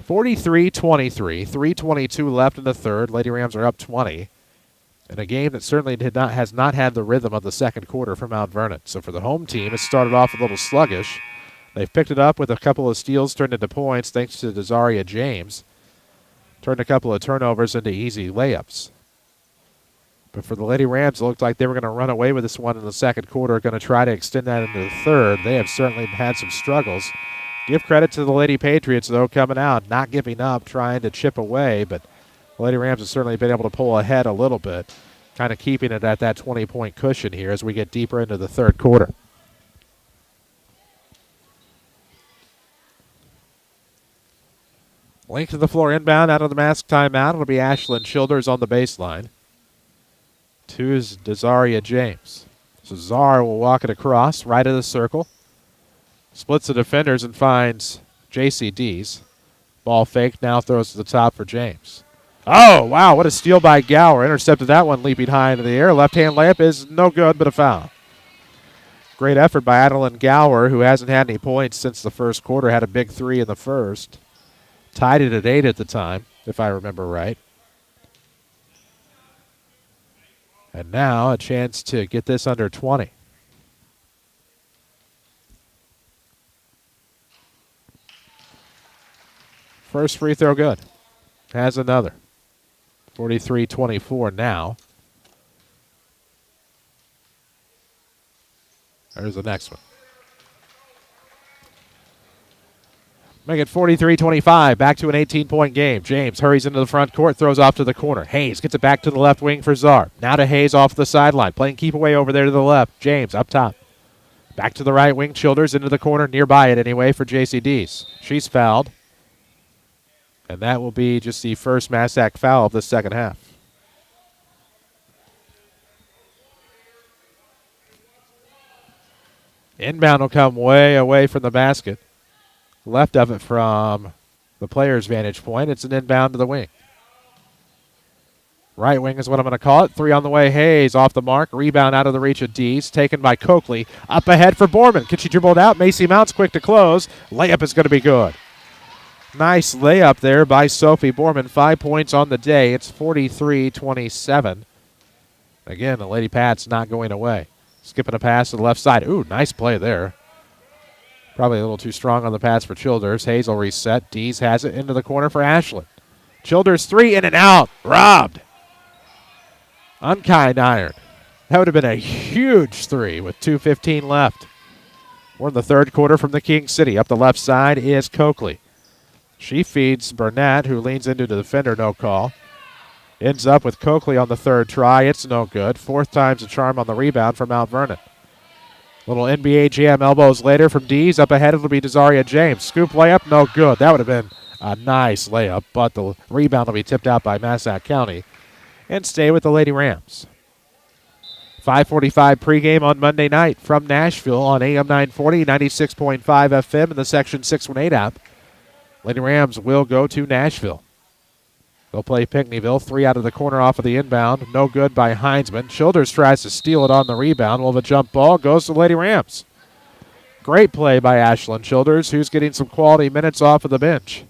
43-23, 3:22 left in the third. Lady Rams are up 20. In a game that certainly has not had the rhythm of the second quarter for Mount Vernon. So for the home team, it started off a little sluggish. They've picked it up with a couple of steals turned into points thanks to Desaria James. Turned a couple of turnovers into easy layups. But for the Lady Rams, it looked like they were going to run away with this one in the second quarter, going to try to extend that into the third. They have certainly had some struggles. Give credit to the Lady Patriots, though, coming out, not giving up, trying to chip away, but the Lady Rams have certainly been able to pull ahead a little bit, kind of keeping it at that 20-point cushion here as we get deeper into the third quarter. Link to the floor inbound out of the mask timeout. It'll be Ashlyn Childers on the baseline. Two is Desaria James. So Czar will walk it across, right of the circle. Splits the defenders and finds J.C. Dees. Ball fake, now throws to the top for James. Oh, wow, what a steal by Gower. Intercepted that one leaping high into the air. Left-hand layup is no good, but a foul. Great effort by Adeline Gower, who hasn't had any points since the first quarter. Had a big three in the first. Tied it at 8 at the time, if I remember right. And now a chance to get this under 20. First free throw good. Has another. 43-24 now. There's the next one. Make it 43-25. Back to an 18-point game. James hurries into the front court, throws off to the corner. Hayes gets it back to the left wing for Czar. Now to Hayes off the sideline. Playing keep away over there to the left. James up top. Back to the right wing. Childers into the corner, nearby it anyway for J.C. Dees. She's fouled. And that will be just the first Massac foul of the second half. Inbound will come way away from the basket. Left of it from the player's vantage point. It's an inbound to the wing. Right wing is what I'm going to call it. Three on the way. Hayes off the mark. Rebound out of the reach of Dees. Taken by Coakley. Up ahead for Borman. Can she dribble it out? Macy Mounts quick to close. Layup is going to be good. Nice layup there by Sophie Borman. 5 points on the day. It's 43-27. Again, the Lady Pats not going away. Skipping a pass to the left side. Ooh, nice play there. Probably a little too strong on the pass for Childers. Hayes will reset. Dees has it into the corner for Ashlyn. Childers three in and out. Robbed. Unkind iron. That would have been a huge three with 2:15 left. We're in the third quarter from the King City. Up the left side is Coakley. She feeds Burnett, who leans into the defender, no call. Ends up with Coakley on the third try. It's no good. Fourth time's a charm on the rebound for Mount Vernon. Little NBA jam elbows later from Dees. Up ahead it'll be Desaria James. Scoop layup, no good. That would have been a nice layup, but the rebound will be tipped out by Massac County and stay with the Lady Rams. 5:45 pregame on Monday night from Nashville on AM 940, 96.5 FM and the Section 618 app. Lady Rams will go to Nashville. They'll play Pinckneyville. Three out of the corner off of the inbound. No good by Heinzman. Childers tries to steal it on the rebound. We'll have a jump ball. Goes to Lady Rams. Great play by Ashlyn Childers, who's getting some quality minutes off of the bench.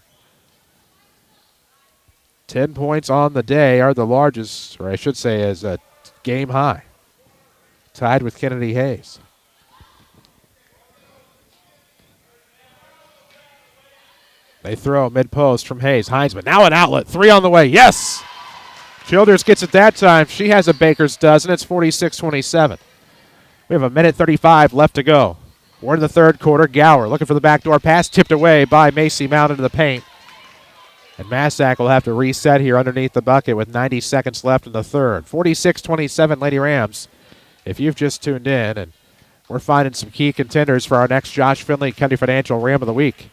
10 points on the day are the largest, or I should say is a game high. Tied with Kennedy Hayes. They throw mid-post from Hayes. Heinzman, now an outlet. Three on the way. Yes! Childers gets it that time. She has a baker's dozen. It's 46-27. We have a minute 35 left to go. We're in the third quarter. Gower looking for the backdoor pass. Tipped away by Macy Mount into the paint. And Massac will have to reset here underneath the bucket with 90 seconds left in the third. 46-27 Lady Rams. If you've just tuned in, and we're finding some key contenders for our next Josh Finley County Financial Ram of the Week.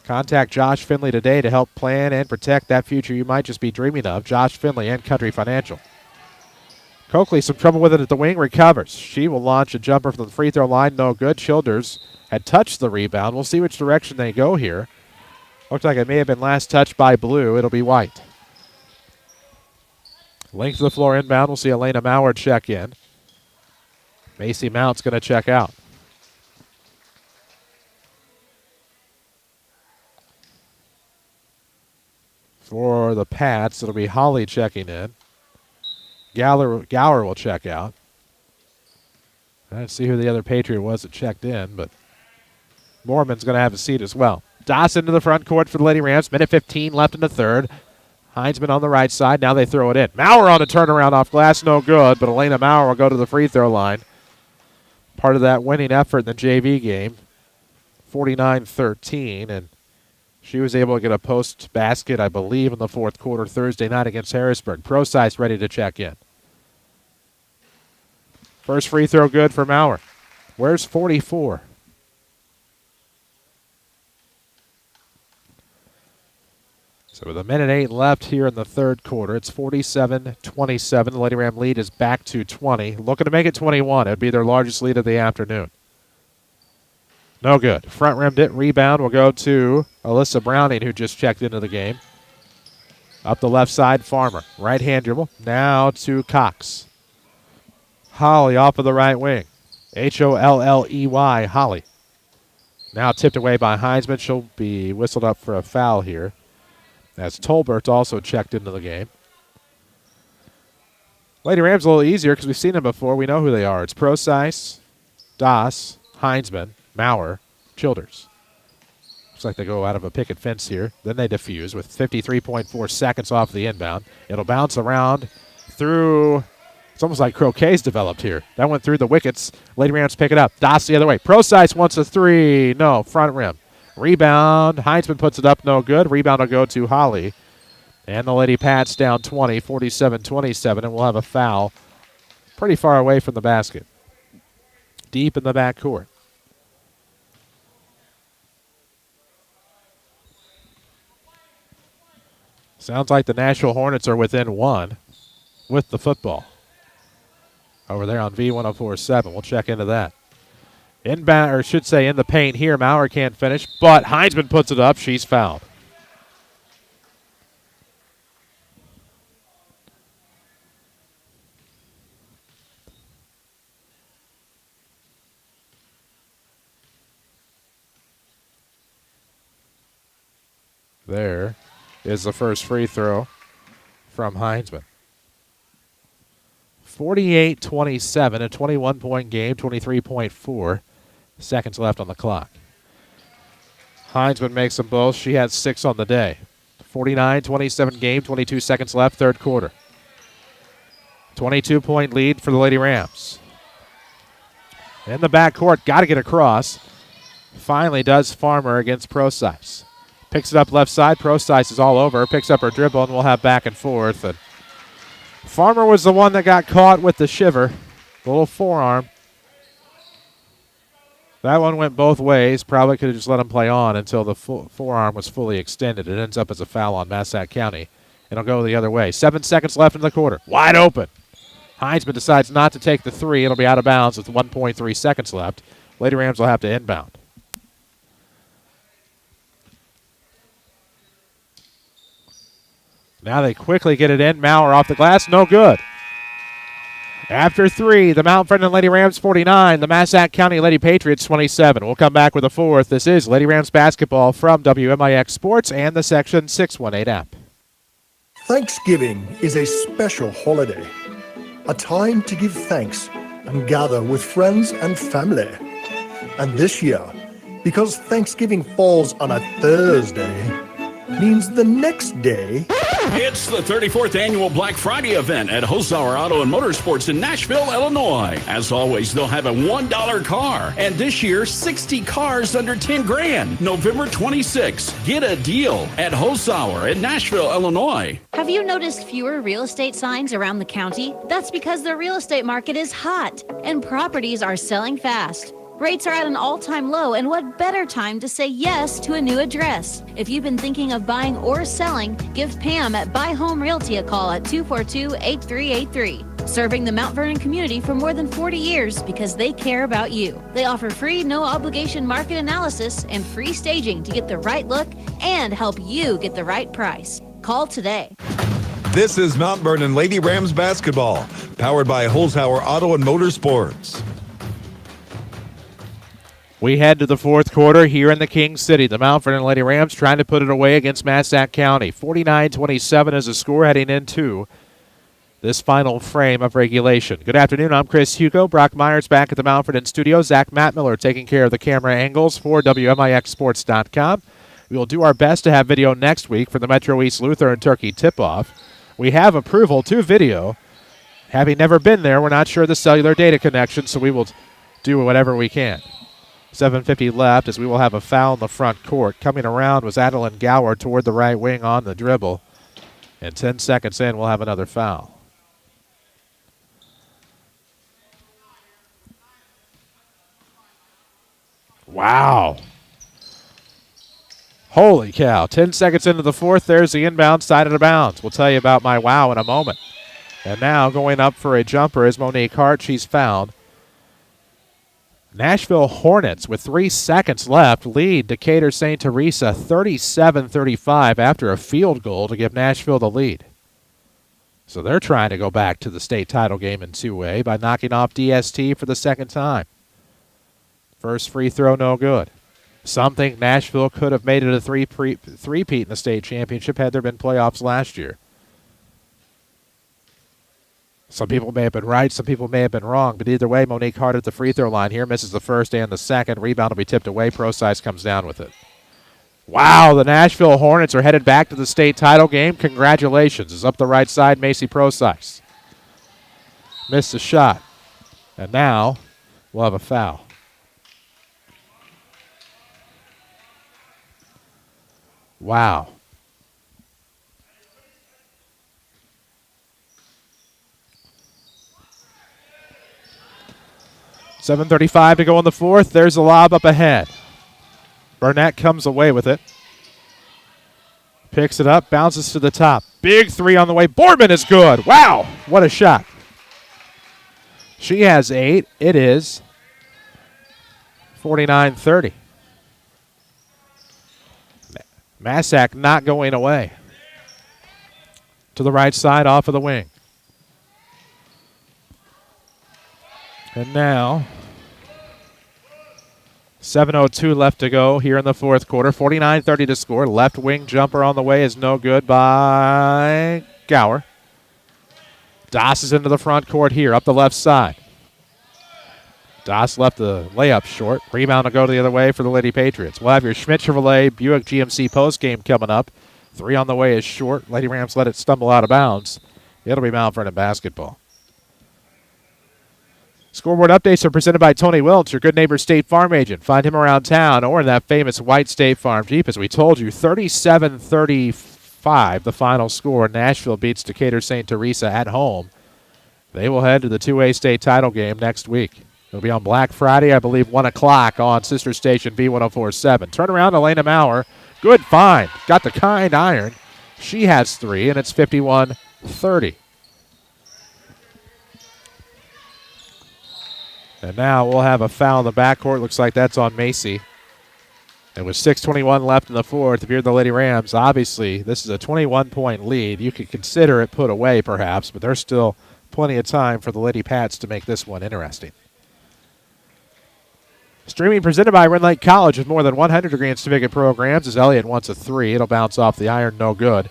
Contact Josh Finley today to help plan and protect that future you might just be dreaming of. Josh Finley and Country Financial. Coakley, some trouble with it at the wing, recovers. She will launch a jumper from the free throw line, no good. Childers had touched the rebound. We'll see which direction they go here. Looks like it may have been last touched by Blue. It'll be White. Length of the floor inbound. We'll see Elena Maurer check in. Macy Mount's going to check out. For the Pats, it'll be Holly checking in. Gower will check out. I didn't see who the other Patriot was that checked in, but Moorman's going to have a seat as well. Dawson to the front court for the Lady Rams. Minute 15 left in the third. Heinzman on the right side. Now they throw it in. Maurer on a turnaround off glass. No good, but Elena Maurer will go to the free throw line. Part of that winning effort in the JV game. 49-13, and she was able to get a post basket, I believe, in the fourth quarter Thursday night against Harrisburg. Pro-Size ready to check in. First free throw good for Maurer. Where's 44? So with 1:08 left here in the third quarter, it's 47-27. The Lady Ram lead is back to 20. Looking to make it 21. It would be their largest lead of the afternoon. No good. Front rim rebound will go to Alyssa Browning, who just checked into the game. Up the left side, Farmer. Right hand dribble. Now to Cox. Holly off of the right wing. Holley, Holly. Now tipped away by Heinzman. She'll be whistled up for a foul here, as Tolbert also checked into the game. Lady Rams a little easier because we've seen them before. We know who they are. It's Pro-Size, Das, Heinzman, Maurer, Childers. Looks like they go out of a picket fence here. Then they defuse with 53.4 seconds off the inbound. It'll bounce around through. It's almost like croquet's developed here. That went through the wickets. Lady Rams pick it up. Das the other way. Pro-Size wants a three. No, front rim. Rebound. Heinzman puts it up. No good. Rebound will go to Holly. And the Lady Pats down 20, 47-27, and we'll have a foul pretty far away from the basket. Deep in the backcourt. Sounds like the Nashville Hornets are within one with the football. Over there on V1047. We'll check into that. Inbound, or should say in the paint here. Maurer can't finish, but Heinzman puts it up. She's fouled. There is the first free throw from Heinzman. 48-27, a 21-point game, 23.4 seconds left on the clock. Heinzman makes them both. She had 6 on the day. 49-27 game, 22 seconds left, third quarter. 22-point lead for the Lady Rams. In the backcourt, got to get across. Finally does Farmer against Pro-Size. Picks it up left side. Pro-Size is all over. Picks up her dribble, and we'll have back and forth. And Farmer was the one that got caught with the shiver, the little forearm. That one went both ways. Probably could have just let him play on until the forearm was fully extended. It ends up as a foul on Massac County. It'll go the other way. 7 seconds left in the quarter. Wide open. Heinzman decides not to take the three. It'll be out of bounds with 1.3 seconds left. Lady Rams will have to inbound. Now they quickly get it in. Maurer off the glass. No good. After 3, the Mount Vernon Lady Rams 49, the Massac County Lady Patriots 27. We'll come back with a fourth. This is Lady Rams basketball from WMIX Sports and the Section 618 app. Thanksgiving is a special holiday, a time to give thanks and gather with friends and family. And this year, because Thanksgiving falls on a Thursday, means the next day. It's the 34th annual Black Friday event at Hosauer Auto and Motorsports in Nashville, Illinois. As always, they'll have a $1 car. And this year, 60 cars under 10 grand. November 26th. Get a deal at Hosauer in Nashville, Illinois. Have you noticed fewer real estate signs around the county? That's because the real estate market is hot and properties are selling fast. Rates are at an all-time low, and what better time to say yes to a new address? If you've been thinking of buying or selling, give Pam at Buy Home Realty a call at 242-8383. Serving the Mount Vernon community for more than 40 years because they care about you. They offer free, no-obligation market analysis and free staging to get the right look and help you get the right price. Call today. This is Mount Vernon Lady Rams basketball, powered by Holzhauer Auto and Motorsports. We head to the fourth quarter here in the King City. The Mount Vernon Lady Rams trying to put it away against Massac County. 49-27 is the score heading into this final frame of regulation. Good afternoon. I'm Chris Hugo. Brock Myers back at the Mount Vernon studio. Zach Mattmiller taking care of the camera angles for WMIXsports.com. We will do our best to have video next week for the Metro East Luther and Turkey tip-off. We have approval to video. Having never been there, we're not sure of the cellular data connection, so we will do whatever we can. 7:50 left as we will have a foul in the front court. Coming around was Adeline Gower toward the right wing on the dribble. And 10 seconds in, we'll have another foul. Wow. Holy cow. 10 seconds into the fourth, there's the inbound side of the bounds. We'll tell you about my wow in a moment. And now going up for a jumper is Monique Hart. She's fouled. Nashville Hornets, with 3 seconds left, lead Decatur St. Teresa 37-35 after a field goal to give Nashville the lead. So they're trying to go back to the state title game in 2A by knocking off DST for the second time. First free throw, no good. Some think Nashville could have made it a three-peat in the state championship had there been playoffs last year. Some people may have been right, some people may have been wrong, but either way, Monique Hart at the free throw line here misses the first and the second. Rebound will be tipped away. Pro-Size comes down with it. Wow, the Nashville Hornets are headed back to the state title game. Congratulations. Is up the right side, Macy Pro-Size. Missed the shot. And now we'll have a foul. Wow. .735 to go in the fourth. There's a lob up ahead. Burnett comes away with it. Picks it up, bounces to the top. Big three on the way. Boardman is good. Wow, what a shot. She has 8. It is 49-30. Massac not going away. To the right side, off of the wing. And now, 7:02 left to go here in the fourth quarter. 49-30 to score. Left wing jumper on the way is no good by Gower. Doss is into the front court here, up the left side. Doss left the layup short. Rebound will go the other way for the Lady Patriots. We'll have your Schmidt Chevrolet Buick GMC postgame coming up. 3 on the way is short. Lady Rams let it stumble out of bounds. It'll be Mount Vernon basketball. Scoreboard updates are presented by Tony Welch, your good neighbor State Farm agent. Find him around town or in that famous white State Farm Jeep. As we told you, 37-35, the final score. Nashville beats Decatur St. Teresa at home. They will head to the 2A state title game next week. It'll be on Black Friday, I believe, 1 o'clock on sister station B1047. Turn around, Elena Maurer. Good find. Got the kind iron. She has 3, and it's 51-30. And now we'll have a foul in the backcourt. Looks like that's on Macy. And with 6:21 left in the fourth, if you're the Lady Rams, obviously this is a 21-point lead. You could consider it put away perhaps, but there's still plenty of time for the Lady Pats to make this one interesting. Streaming presented by Red Lake College with more than 100 degree and certificate programs. As Elliott wants a 3, it'll bounce off the iron, no good.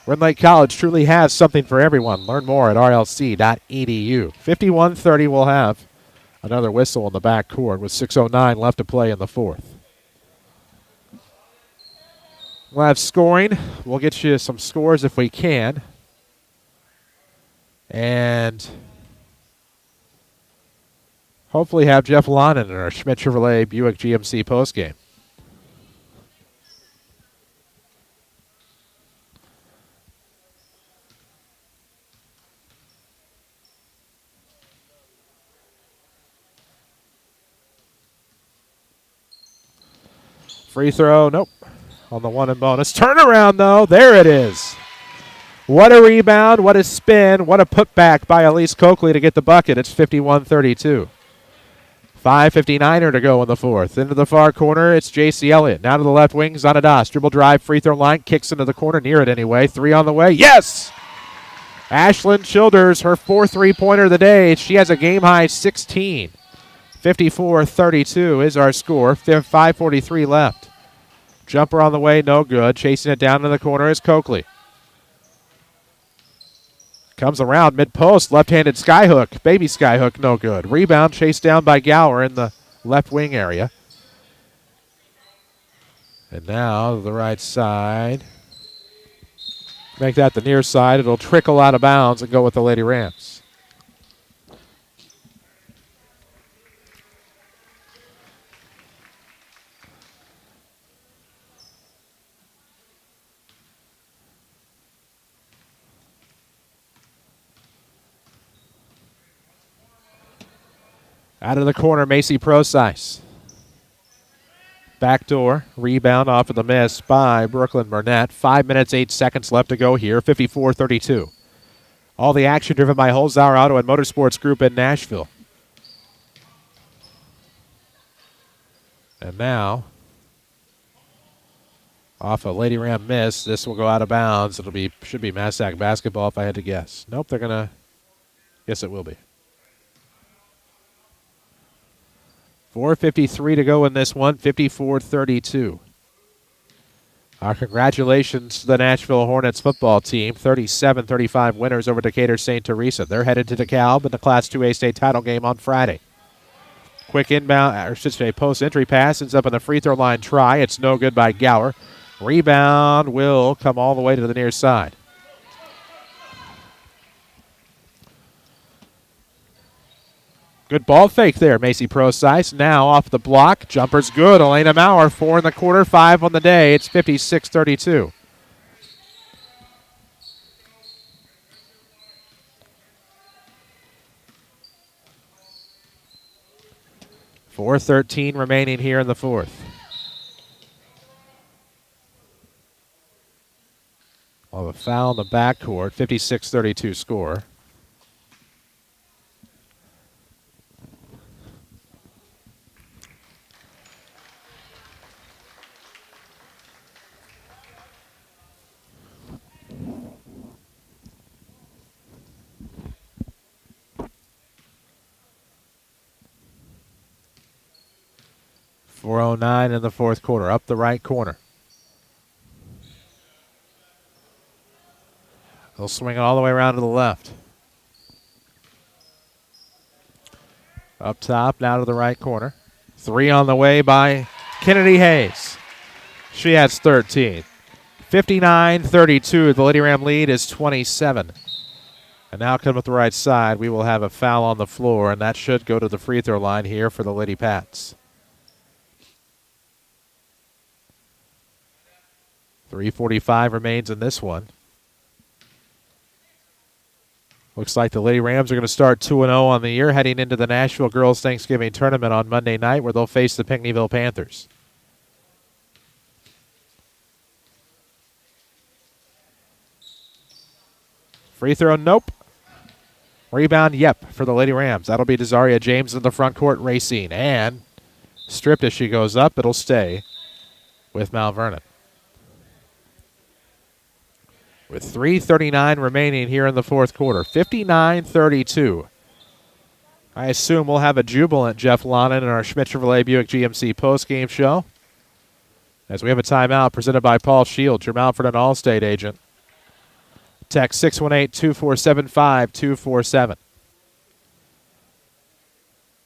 Red Lake College truly has something for everyone. Learn more at rlc.edu. 51-30 we'll have another whistle in the backcourt with 6:09 left to play in the fourth. We'll have scoring. We'll get you some scores if we can. And hopefully have Jeff Lonan in our Schmidt Chevrolet Buick GMC postgame. Free throw, nope. On the one and bonus. Turnaround, though. There it is. What a rebound, what a spin, what a putback by Elise Coakley to get the bucket. It's 51-32. 5:59 to go in the fourth. Into the far corner, it's J.C. Elliott. Now to the left wing, Zanadas. Dribble drive, free throw line, kicks into the corner, near it anyway. 3 on the way. Yes! Ashlyn Childers, her 4th three-pointer of the day. She has a game-high 16. 54-32 is our score. 5:43 left. Jumper on the way, no good. Chasing it down to the corner is Coakley. Comes around mid-post, left-handed skyhook. Baby skyhook, no good. Rebound chased down by Gower in the left wing area. And now to the right side. Make that the near side. It'll trickle out of bounds and go with the Lady Rams. Out of the corner, Macy Procise. Backdoor, rebound off of the miss by Brooklyn Burnett. 5 minutes, 8 seconds left to go here, 54-32. All the action driven by Holzhauer Auto and Motorsports Group in Nashville. And now, off a Lady Ram miss, this will go out of bounds. Should be Massac basketball if I had to guess. Nope, they're going to, yes it will be. 4:53 to go in this one, 54-32. Our congratulations to the Nashville Hornets football team, 37-35 winners over Decatur St. Teresa. They're headed to DeKalb in the Class 2A state title game on Friday. Quick inbound, or should say post-entry pass, ends up on the free throw line try. It's no good by Gower. Rebound will come all the way to the near side. Good ball fake there, Macy Procise. Now off the block. Jumper's good. Elena Maurer, 4 in the quarter, 5 on the day. It's 56-32. .413 remaining here in the fourth. Well, a foul in the backcourt, 56-32 score. .409 in the fourth quarter, up the right corner. They'll swing it all the way around to the left. Up top, now to the right corner. 3 on the way by Kennedy Hayes. She has 13. 59-32, the Lady Ram lead is 27. And now come up the right side, we will have a foul on the floor, and that should go to the free throw line here for the Lady Pats. 3:45 remains in this one. Looks like the Lady Rams are going to start 2-0 on the year, heading into the Nashville Girls Thanksgiving Tournament on Monday night, where they'll face the Pinckneyville Panthers. Free throw, nope. Rebound, yep, for the Lady Rams. That'll be Desaria James in the front court racing. And stripped as she goes up. It'll stay with Mount Vernon. With 3:39 remaining here in the fourth quarter. 59-32. I assume we'll have a jubilant Jeff Lonan in our Schmidt Chevrolet Buick GMC postgame show, as we have a timeout presented by Paul Shields, your Mount Vernon Allstate agent. Text 618-247-5247.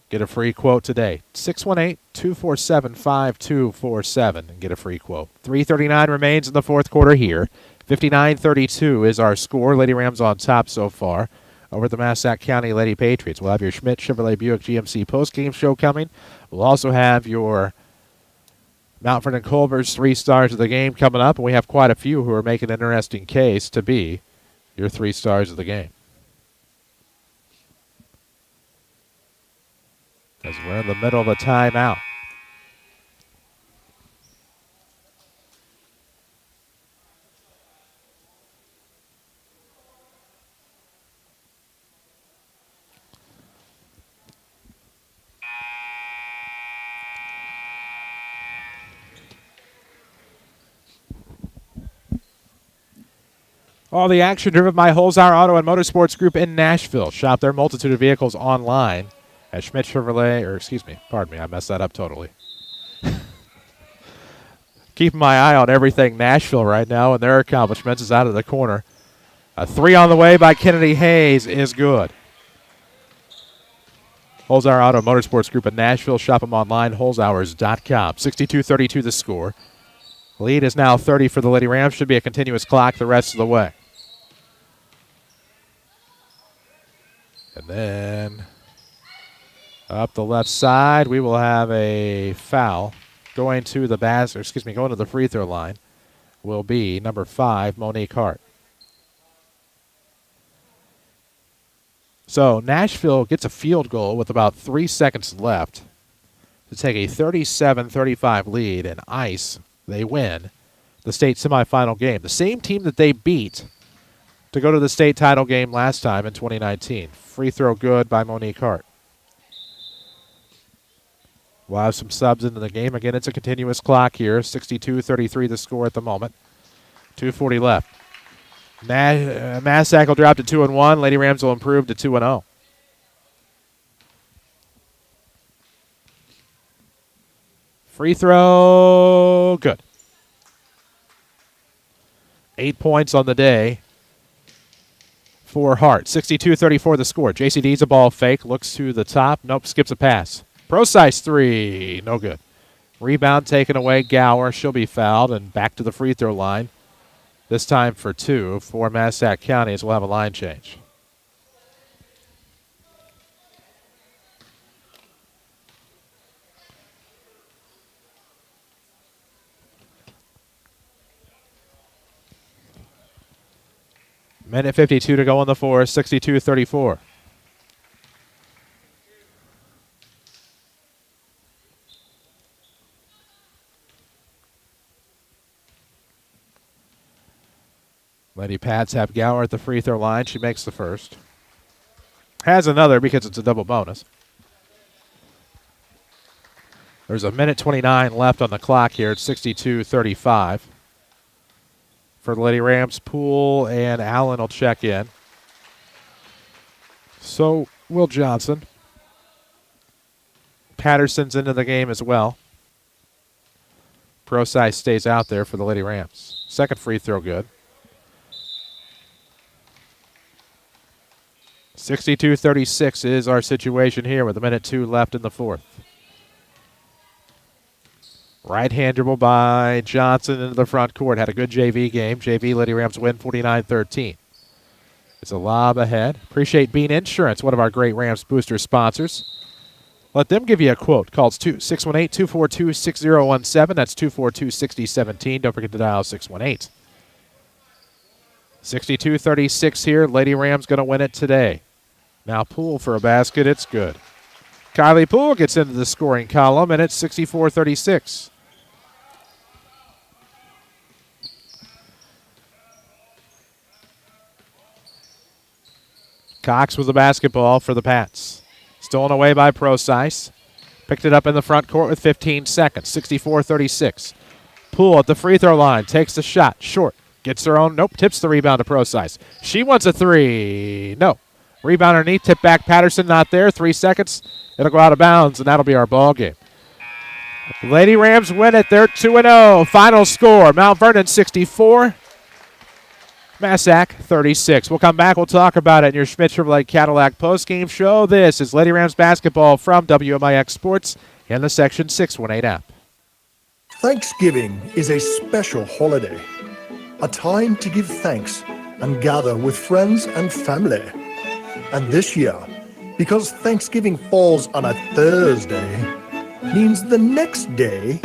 Get a free quote today. 618-247-5247 and get a free quote. 3:39 remains in the fourth quarter here. 59-32 is our score. Lady Rams on top so far over the Massac County Lady Patriots. We'll have your Schmidt Chevrolet Buick GMC postgame show coming. We'll also have your Mount Vernon Culver's 3 stars of the game coming up, and we have quite a few who are making an interesting case to be your 3 stars of the game. As we're in the middle of a timeout. All the action driven by Holzhauer Auto and Motorsports Group in Nashville. Shop their multitude of vehicles online at Schmidt Chevrolet, I messed that up totally. Keeping my eye on everything Nashville right now and their accomplishments is out of the corner. A 3 on the way by Kennedy Hayes is good. Holzhauer Auto Motorsports Group in Nashville. Shop them online, holzhauers.com. 62-32 the score. Lead is now 30 for the Lady Rams. Should be a continuous clock the rest of the way. And then up the left side, we will have a foul. Going to the free throw line will be number 5, Monique Hart. So Nashville gets a field goal with about 3 seconds left to take a 37-35 lead and ice. They win the state semifinal game. The same team that they beat to go to the state title game last time in 2019. Free throw good by Monique Hart. We'll have some subs into the game. Again, it's a continuous clock here. 62-33 the score at the moment. 2:40 left. Massac will drop to 2-1. Lady Rams will improve to 2-0. Free throw, good. 8 points on the day for Hart. 62-34 the score. JCD's a ball fake. Looks to the top. Nope, skips a pass. Procise 3, no good. Rebound taken away. Gower, she'll be fouled and back to the free throw line. This time for 2 for Massac County as we'll have a line change. Minute 52 to go on the four, 62-34. Lady Pats have Gower at the free throw line. She makes the first. Has another because it's a double bonus. There's a minute 29 left on the clock here at 62-35. For the Lady Rams, Poole and Allen will check in. So Will Johnson. Patterson's into the game as well. Procise stays out there for the Lady Rams. Second free throw good. 62-36 is our situation here with a minute 2 left in the fourth. Right-hand dribble by Johnson into the front court. Had a good JV game. JV Lady Rams win 49-13. It's a lob ahead. Appreciate Bean Insurance, one of our great Rams booster sponsors. Let them give you a quote. Calls 618-242-6017. That's 242-6017. Don't forget to dial 618. 62-36 here. Lady Rams going to win it today. Now Poole for a basket. It's good. Kylie Poole gets into the scoring column, and it's 64-36. Cox with the basketball for the Pats. Stolen away by Procise. Picked it up in the front court with 15 seconds. 64-36. Poole at the free throw line. Takes the shot. Short. Gets her own. Nope. Tips the rebound to Procise. She wants a three. No. Rebound underneath. Tip back. Patterson not there. 3 seconds. It'll go out of bounds, and that'll be our ball game. Lady Rams win it. They're 2-0. Final score, Mount Vernon 64. Massac 36. We'll come back. We'll talk about it in your Schmidt Chevrolet Cadillac postgame show. This is Lady Rams basketball from WMIX Sports in the Section 618 app. Thanksgiving is a special holiday, a time to give thanks and gather with friends and family. And this year, because Thanksgiving falls on a Thursday, means the next day.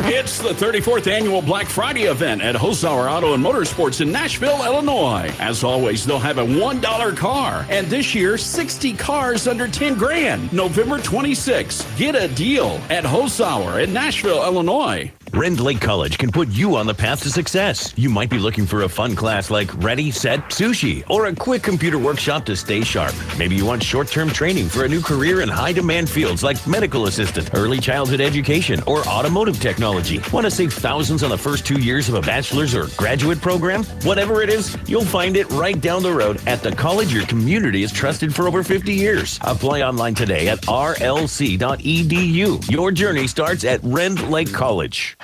It's the 34th annual Black Friday event at Holzhauer Auto and Motorsports in Nashville, Illinois. As always, they'll have a $1 car. And this year, 60 cars under 10 grand. November 26th. Get a deal at Holzhauer in Nashville, Illinois. Rend Lake College can put you on the path to success. You might be looking for a fun class like Ready, Set, Sushi, or a quick computer workshop to stay sharp. Maybe you want short-term training for a new career in high-demand fields like medical assistant, early childhood education, or automotive technology. Want to save thousands on the first 2 years of a bachelor's or graduate program? Whatever it is, you'll find it right down the road at the college your community has trusted for over 50 years. Apply online today at rlc.edu. Your journey starts at Rend Lake College.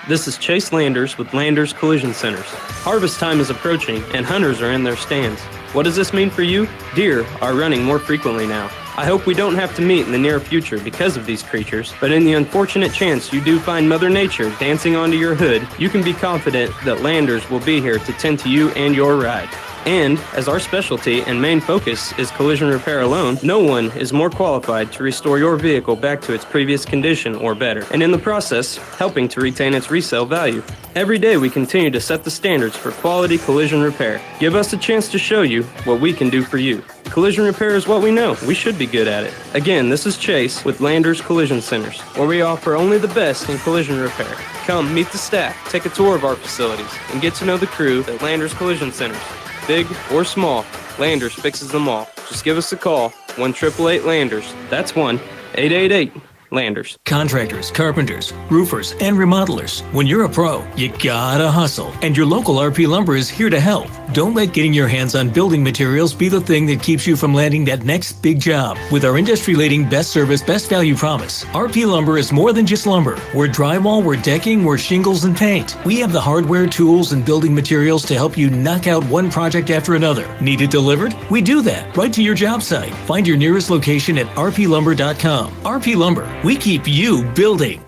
This is Chase Landers with Landers Collision Centers. Harvest time is approaching and hunters are in their stands. What does this mean for you? Deer are running more frequently now. I hope we don't have to meet in the near future because of these creatures, but in the unfortunate chance you do find Mother Nature dancing onto your hood, you can be confident that Landers will be here to tend to you and your ride. And, as our specialty and main focus is collision repair alone, no one is more qualified to restore your vehicle back to its previous condition or better, and in the process, helping to retain its resale value. Every day we continue to set the standards for quality collision repair. Give us a chance to show you what we can do for you. Collision repair is what we know. We should be good at it. Again, this is Chase with Landers Collision Centers, where we offer only the best in collision repair. Come meet the staff, take a tour of our facilities, and get to know the crew at Landers Collision Centers. Big or small, Landers fixes them all. Just give us a call, 1-888-LANDERS. That's 1-888-LANDERS. Contractors, carpenters, roofers, and remodelers. When you're a pro, you gotta hustle. And your local RP Lumber is here to help. Don't let getting your hands on building materials be the thing that keeps you from landing that next big job. With our industry-leading best service, best value promise, RP Lumber is more than just lumber. We're drywall, we're decking, we're shingles and paint. We have the hardware, tools, and building materials to help you knock out one project after another. Need it delivered? We do that right to your job site. Find your nearest location at rplumber.com. RP Lumber, we keep you building.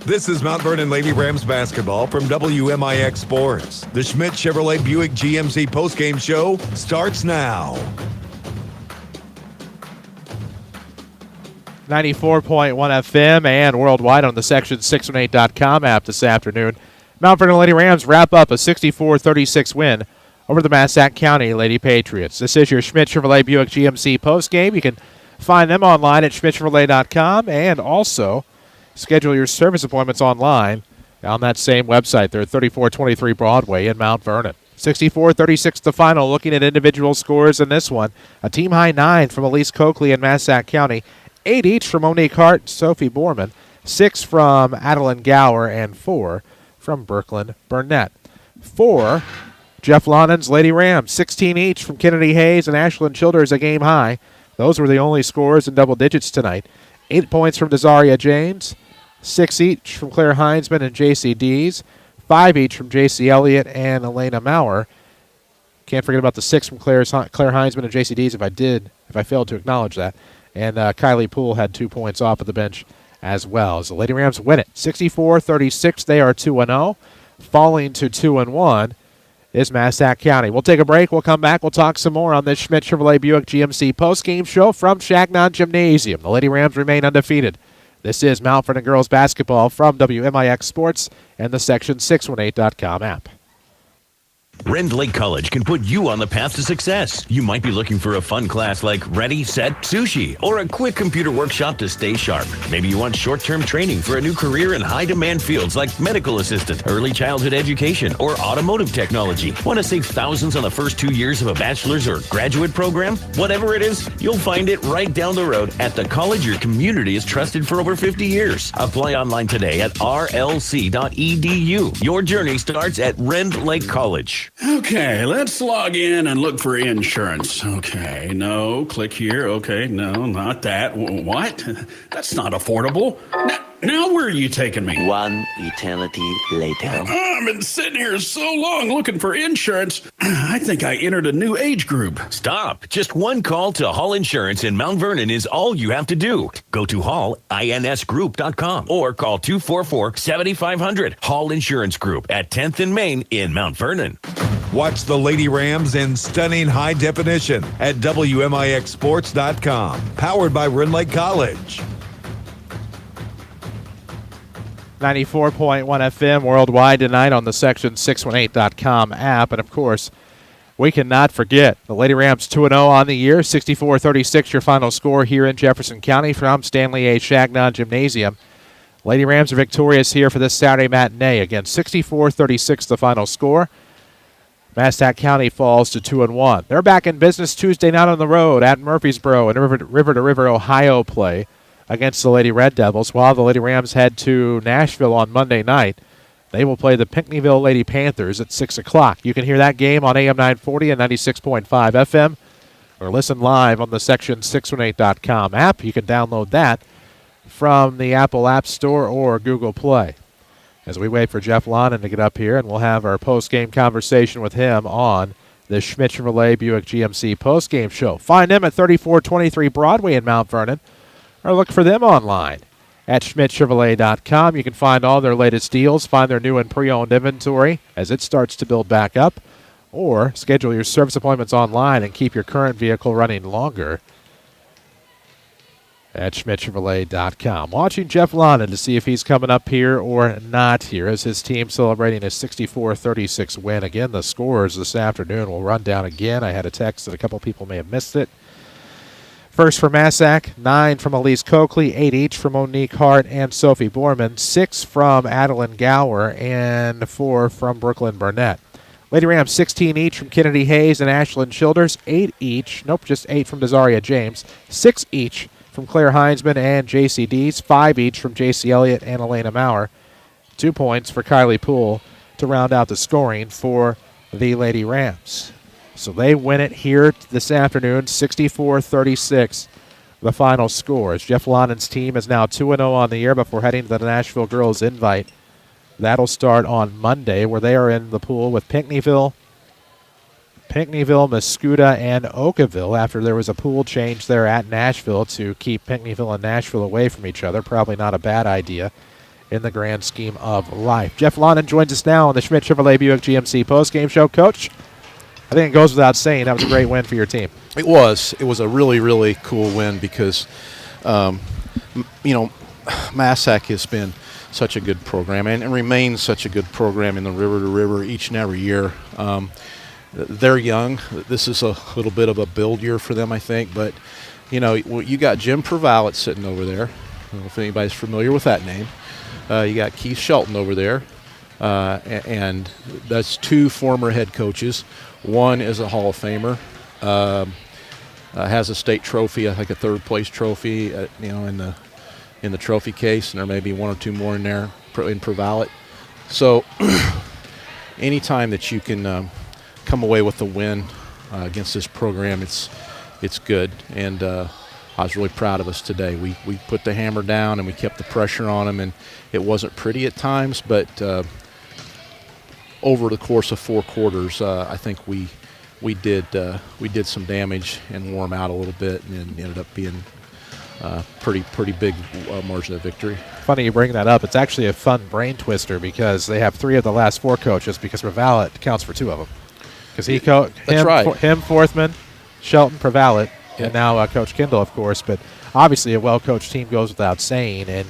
This is Mount Vernon Lady Rams basketball from WMIX Sports. The Schmidt Chevrolet Buick GMC postgame show starts now. 94.1 FM and worldwide on the Section618.com app this afternoon. Mount Vernon Lady Rams wrap up a 64-36 win over the Massac County Lady Patriots. This is your Schmidt Chevrolet Buick GMC postgame. You can find them online at schmidtchevrolet.com and also schedule your service appointments online on that same website. They're at 3423 Broadway in Mount Vernon. 64-36 the final. Looking at individual scores in this one, a team-high 9 from Elise Coakley in Massac County, 8 each from Monique Hart and Sophie Borman, 6 from Adeline Gower, and 4 from Brooklyn Burnett. 4, Jeff Lonnan's Lady Rams, 16 each from Kennedy Hayes and Ashlyn Childers, a game high. Those were the only scores in double digits tonight. 8 points from Desaria James, 6 each from Claire Heinzman and J.C. Dees, 5 each from J.C. Elliott and Elena Maurer. Can't forget about the 6 from Claire Heinzman and J.C. Dees if I failed to acknowledge that. And Kylie Poole had 2 points off of the bench as well. As the Lady Rams win it. 64-36, they are 2-0. Falling to 2-1 is Massac County. We'll take a break. We'll come back. We'll talk some more on this Schmidt Chevrolet Buick GMC postgame show from Changnon Gymnasium. The Lady Rams remain undefeated. This is Mount Vernon Girls Basketball from WMIX Sports and the Section618.com app. Rend Lake College can put you on the path to success. You might be looking for a fun class like Ready, Set, Sushi, or a quick computer workshop to stay sharp. Maybe you want short-term training for a new career in high-demand fields like medical assistant, early childhood education, or automotive technology. Want to save thousands on the first 2 years of a bachelor's or graduate program? Whatever it is, you'll find it right down the road at the college your community has trusted for over 50 years. Apply online today at rlc.edu. Your journey starts at Rend Lake College. Okay, let's log in and look for insurance. Okay, no, click here. Okay, no, not that. What? That's not affordable. Now where are you taking me? One eternity later. I've been sitting here so long looking for insurance. I think I entered a new age group. Stop. Just one call to Hall Insurance in Mount Vernon is all you have to do. Go to hallinsgroup.com or call 244-7500. Hall Insurance Group at 10th and Main in Mount Vernon. Watch the Lady Rams in stunning high definition at WMIXsports.com. Powered by Rend Lake College. 94.1 FM worldwide tonight on the Section618.com app. And, of course, we cannot forget the Lady Rams 2-0 on the year, 64-36 your final score here in Jefferson County from Stanley A. Changnon Gymnasium. Lady Rams are victorious here for this Saturday matinee. Again, 64-36 the final score. Massac County falls to 2-1. They're back in business Tuesday night on the road at Murfreesboro in River to River, Ohio play against the Lady Red Devils, while the Lady Rams head to Nashville on Monday night. They will play the Pinckneyville Lady Panthers at 6 o'clock. You can hear that game on AM 940 and 96.5 FM or listen live on the Section618.com app. You can download that from the Apple App Store or Google Play. As we wait for Jeff Lonan to get up here, and we'll have our post-game conversation with him on the Schmidt Chevrolet Buick GMC post-game show. Find them at 3423 Broadway in Mount Vernon, or look for them online at schmidtchevrolet.com. You can find all their latest deals, find their new and pre-owned inventory as it starts to build back up, or schedule your service appointments online and keep your current vehicle running longer at schmidtchevrolet.com. Watching Jeff Lonan to see if he's coming up here or not here as his team celebrating a 64-36 win. Again, the scores this afternoon will run down again. I had a text that a couple people may have missed it. First for Massac, 9 from Elise Coakley, 8 each from Monique Hart and Sophie Borman, 6 from Adeline Gower, and 4 from Brooklyn Burnett. Lady Rams, 16 each from Kennedy Hayes and Ashlyn Childers, 8 each, just 8 from Desaria James, 6 each from Claire Heinzman and J.C. Dees, 5 each from J.C. Elliott and Elena Maurer, 2 points for Kylie Poole to round out the scoring for the Lady Rams. So they win it here this afternoon, 64-36, the final score. As Jeff Lonan's team is now 2-0 on the year before heading to the Nashville Girls Invite. That'll start on Monday, where they are in the pool with Pinckneyville, Mascoutah, and Oakville after there was a pool change there at Nashville to keep Pinckneyville and Nashville away from each other. Probably not a bad idea in the grand scheme of life. Jeff Lonan joins us now on the Schmidt Chevrolet Buick GMC postgame show. Coach, I think it goes without saying that was a great win for your team. It was. It was a really, really cool win because, Massac has been such a good program and remains such a good program in the River to River each and every year. They're young. This is a little bit of a build year for them, I think. But, you got Jim Prevalet sitting over there. I don't know if anybody's familiar with that name. You got Keith Shelton over there. And that's 2 former head coaches. One is a Hall of Famer. Has a state trophy, I think a third-place trophy, in the trophy case. And there may be 1 or 2 more in there in Prevalet. So anytime that you can come away with a win against this program, it's good, and I was really proud of us today. We put the hammer down and we kept the pressure on them, and it wasn't pretty at times, but over the course of 4 quarters, I think we did some damage and wore them out a little bit, and it ended up being pretty big margin of victory. Funny you bring that up. It's actually a fun brain twister because they have 3 of the last 4 coaches because Prevalet counts for 2 of them. Because him, Forthman, Shelton, Prevalet, and now Coach Kendall, of course. But obviously, a well-coached team goes without saying, and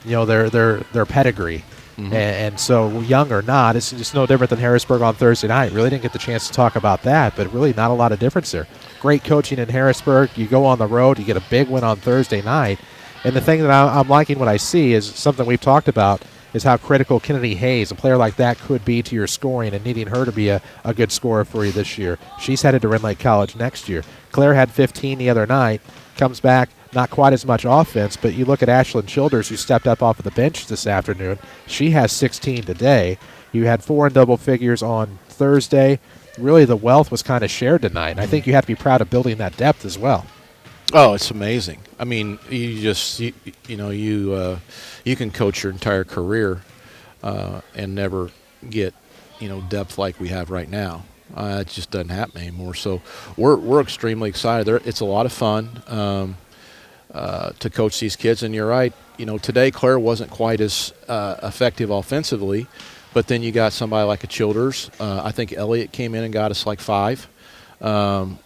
their pedigree. Mm-hmm. And so, young or not, it's just no different than Harrisburg on Thursday night. Really didn't get the chance to talk about that, but really not a lot of difference there. Great coaching in Harrisburg. You go on the road, you get a big win on Thursday night. And the thing that I'm liking what I see is something we've talked about, is how critical Kennedy Hayes, a player like that, could be to your scoring and needing her to be a good scorer for you this year. She's headed to Rend Lake College next year. Claire had 15 the other night, comes back, not quite as much offense, but you look at Ashlyn Childers, who stepped up off of the bench this afternoon. She has 16 today. You had 4 in double figures on Thursday. Really, the wealth was kind of shared tonight. And I think you have to be proud of building that depth as well. Oh, it's amazing. I mean, you can coach your entire career and never get, depth like we have right now. It just doesn't happen anymore. So we're extremely excited. It's a lot of fun to coach these kids. And you're right. Today Claire wasn't quite as effective offensively, but then you got somebody like a Childers. I think Elliott came in and got us like 5. And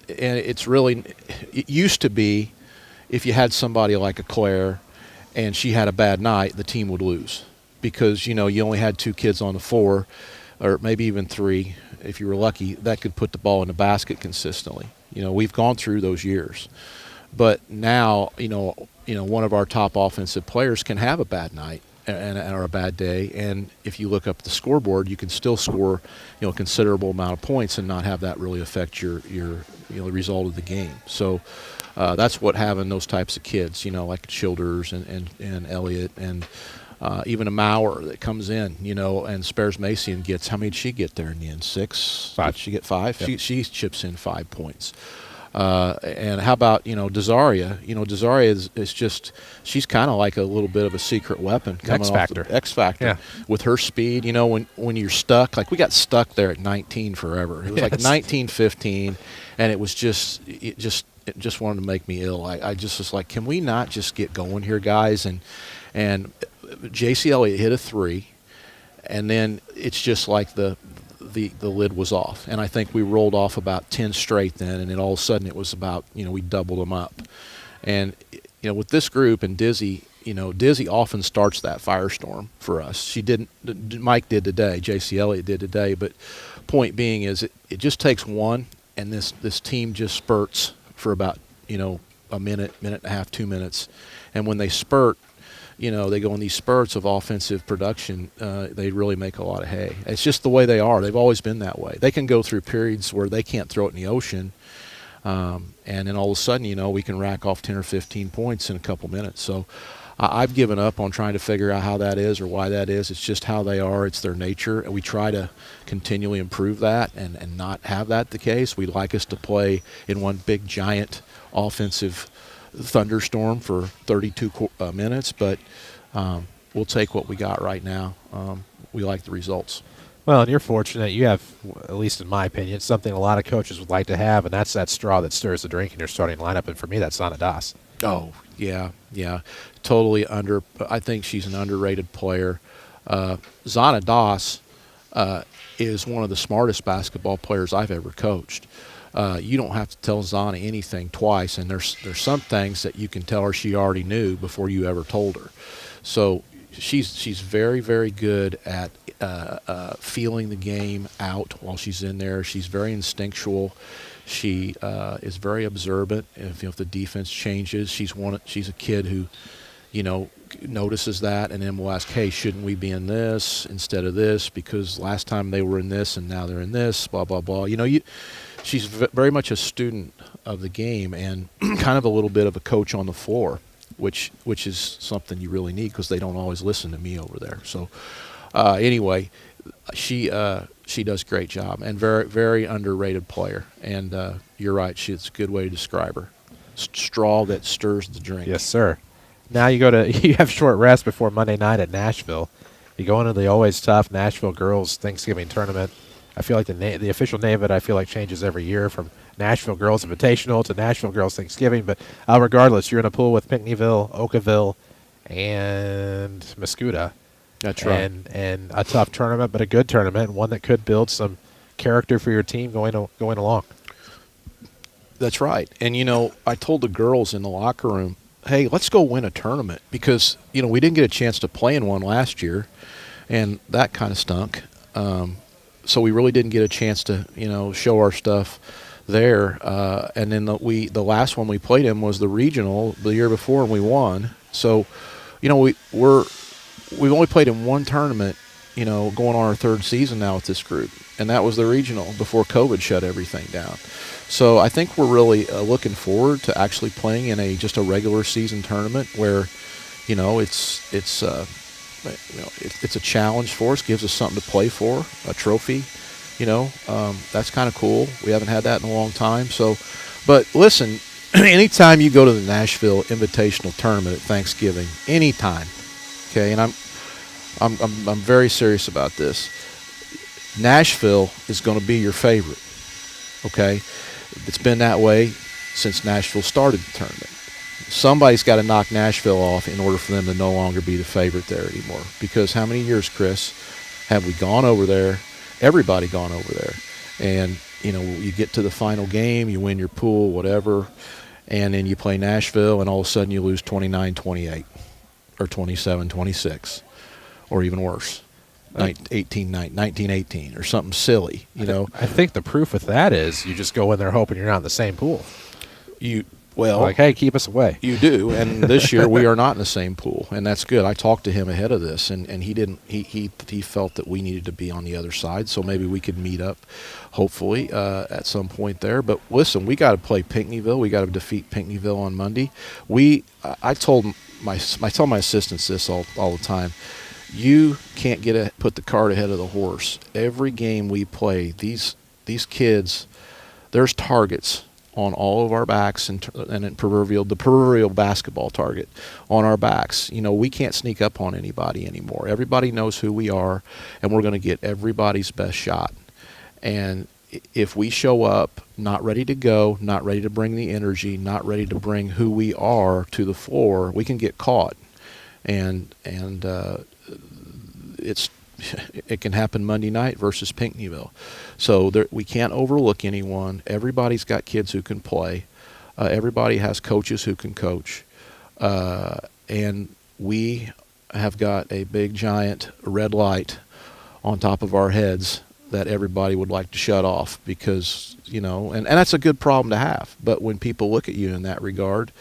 it used to be if you had somebody like a Claire and she had a bad night, the team would lose because, you only had 2 kids on the floor or maybe even 3, if you were lucky, that could put the ball in the basket consistently. We've gone through those years. But now, one of our top offensive players can have a bad night or a bad day, and if you look up the scoreboard, you can still score, a considerable amount of points and not have that really affect your the result of the game. So that's what having those types of kids, like Childers and Elliott and even a Maurer that comes in, and Spares Macy and gets, how many did she get there in the end? 6? 5. Did she get 5? Yep. She chips in 5 points. And how about, Desaria? Desaria is just, she's kind of like a little bit of a secret weapon coming off the X Factor with her speed. When you're stuck, like we got stuck there at 19 forever. It was like 19, 15, and it just wanted to make me ill. I just was like, can we not just get going here, guys? And J.C. Elliott hit a 3, and then it's just like the lid was off, and I think we rolled off about 10 straight then, and then all of a sudden it was about, we doubled them up. And with this group and Dizzy, Dizzy often starts that firestorm for us. She didn't, Mike did today, J.C. Elliott did today, but point being is it just takes one, and this team just spurts for about a minute and a half, 2 minutes, and when they spurt, they go in these spurts of offensive production, they really make a lot of hay. It's just the way they are. They've always been that way. They can go through periods where they can't throw it in the ocean, and then all of a sudden, we can rack off 10 or 15 points in a couple minutes. So I've given up on trying to figure out how that is or why that is. It's just how they are. It's their nature, and we try to continually improve that and not have that the case. We'd like us to play in one big, giant offensive thunderstorm for 32 minutes, but we'll take what we got right now. We like the results. Well, and you're fortunate. You have, at least in my opinion, something a lot of coaches would like to have, and that's that straw that stirs the drink in your starting lineup. And for me, that's Zana Das. Oh, yeah. Totally I think she's an underrated player. Zana Das is one of the smartest basketball players I've ever coached. You don't have to tell Zana anything twice, and there's some things that you can tell her she already knew before you ever told her. So she's very, very good at feeling the game out while she's in there. She's very instinctual. She is very observant. If the defense changes, she's a kid who, notices that, and then will ask, hey, shouldn't we be in this instead of this? Because last time they were in this and now they're in this, blah, blah, blah. She's very much a student of the game and kind of a little bit of a coach on the floor, which is something you really need because they don't always listen to me over there. So anyway, she does a great job and very, very underrated player. And you're right, it's a good way to describe her. Straw that stirs the drink. Yes, sir. Now you have short rest before Monday night at Nashville. You go into the always tough Nashville Girls Thanksgiving Tournament. I feel like the official name of it, changes every year from Nashville Girls Invitational to Nashville Girls Thanksgiving. But regardless, you're in a pool with Pinckneyville, Oakville, and Mascoutah. That's right. And a tough tournament, but a good tournament, and one that could build some character for your team going along. That's right. And, I told the girls in the locker room, hey, let's go win a tournament because, we didn't get a chance to play in one last year, and that kind of stunk. So we really didn't get a chance to, show our stuff there. And then the last one we played in was the regional the year before, and we won. So, we've only played in one tournament, going on our third season now with this group, and that was the regional before COVID shut everything down. So I think we're really looking forward to actually playing in just a regular season tournament where, it's a challenge for us, gives us something to play for, a trophy, that's kind of cool. We haven't had that in a long time. So, but listen, anytime you go to the Nashville Invitational Tournament at Thanksgiving, anytime, okay, and I'm very serious about this. Nashville is going to be your favorite, okay? It's been that way since Nashville started the tournament. Somebody's got to knock Nashville off in order for them to no longer be the favorite there anymore. Because how many years, Chris, have we gone over there? Everybody gone over there. And, you get to the final game, you win your pool, whatever, and then you play Nashville, and all of a sudden you lose 29-28 or 27-26 or even worse. 19-18 or something silly, I think the proof with that is you just go in there hoping you're not in the same pool. Well, like, hey, keep us away. You do, and this year we are not in the same pool, and that's good. I talked to him ahead of this, and he didn't. He felt that we needed to be on the other side, so maybe we could meet up, hopefully, at some point there. But listen, we got to play Pinckneyville. We got to defeat Pinckneyville on Monday. I told my assistants this all the time. You can't put the cart ahead of the horse. Every game we play, these kids, there's targets on all of our backs, and in the proverbial basketball target on our backs. We can't sneak up on anybody anymore. Everybody knows who we are, and we're going to get everybody's best shot. And if we show up not ready to go, not ready to bring the energy, not ready to bring who we are to the floor, we can get caught. And it can happen Monday night versus Pinckneyville. So we can't overlook anyone. Everybody's got kids who can play. Everybody has coaches who can coach. And we have got a big, giant red light on top of our heads that everybody would like to shut off because, and that's a good problem to have. But when people look at you in that regard,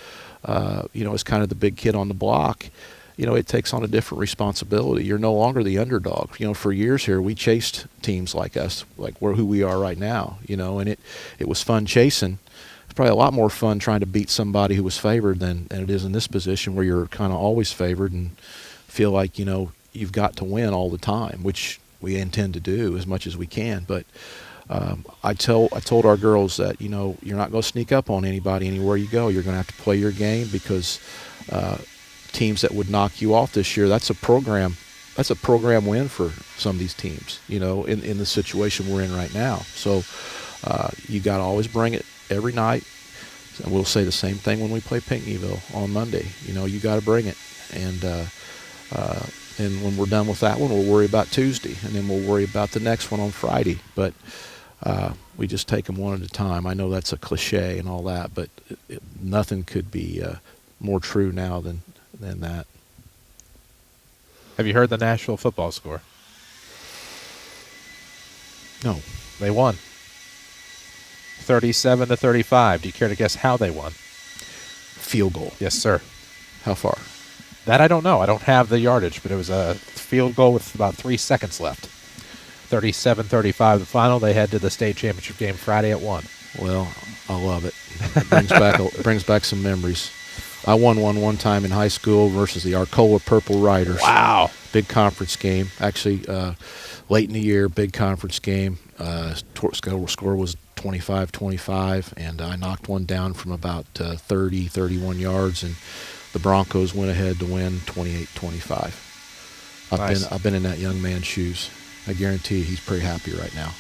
as kind of the big kid on the block, it takes on a different responsibility. You're no longer the underdog. For years here, we chased teams like us, like who we are right now, and it was fun chasing. It's probably a lot more fun trying to beat somebody who was favored than it is in this position where you're kind of always favored and feel like, you've got to win all the time, which we intend to do as much as we can. But I told our girls that, you're not going to sneak up on anybody anywhere you go. You're going to have to play your game because teams that would knock you off this year, that's a program win for some of these teams, in the situation we're in right now. So you got to always bring it every night. And we'll say the same thing when we play Pinckneyville on Monday. You got to bring it. And when we're done with that one, we'll worry about Tuesday, and then we'll worry about the next one on Friday. But we just take them one at a time. I know that's a cliche and all that, but nothing could be more true now than that. Have you heard the Nashville football score? No. They won 37-35. Do you care to guess how they won? Field goal. Yes, sir. How far? That I don't know. I don't have the yardage, but it was a field goal with about 3 seconds left. 37-35 the final. They head to the state championship game Friday at 1. Well, I love it. It brings back some memories. I won one time in high school versus the Arcola Purple Riders. Wow. Big conference game. Actually, late in the year, big conference game. Score was 25-25, and I knocked one down from about 31 yards, and the Broncos went ahead to win 28-25. Nice. I've been in that young man's shoes. I guarantee he's pretty happy right now.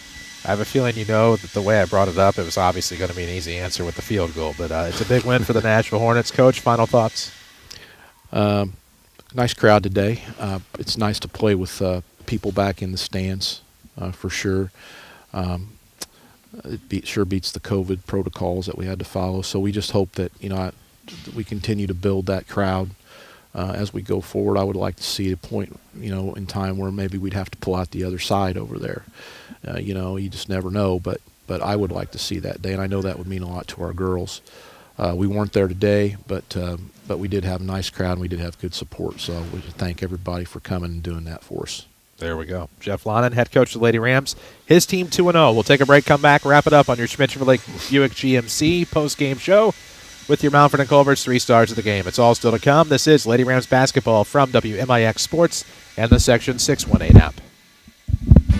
I have a feeling that the way I brought it up, it was obviously going to be an easy answer with the field goal, but it's a big win for the Nashville Hornets. Coach, final thoughts? Nice crowd today. It's nice to play with people back in the stands, for sure. It sure beats the COVID protocols that we had to follow, so we just hope that we continue to build that crowd as we go forward. I would like to see a point in time where maybe we'd have to pull out the other side over there. You just never know, but I would like to see that day, and I know that would mean a lot to our girls. We weren't there today, but we did have a nice crowd, and we did have good support, so we thank everybody for coming and doing that for us. There we go. Jeff Lonnan, head coach of the Lady Rams. His team 2-0. We'll take a break, come back, wrap it up on your Schmidt Chevrolet Buick GMC post-game show with your Mountford and Culver's 3 stars of the game. It's all still to come. This is Lady Rams basketball from WMIX Sports and the Section 618 app.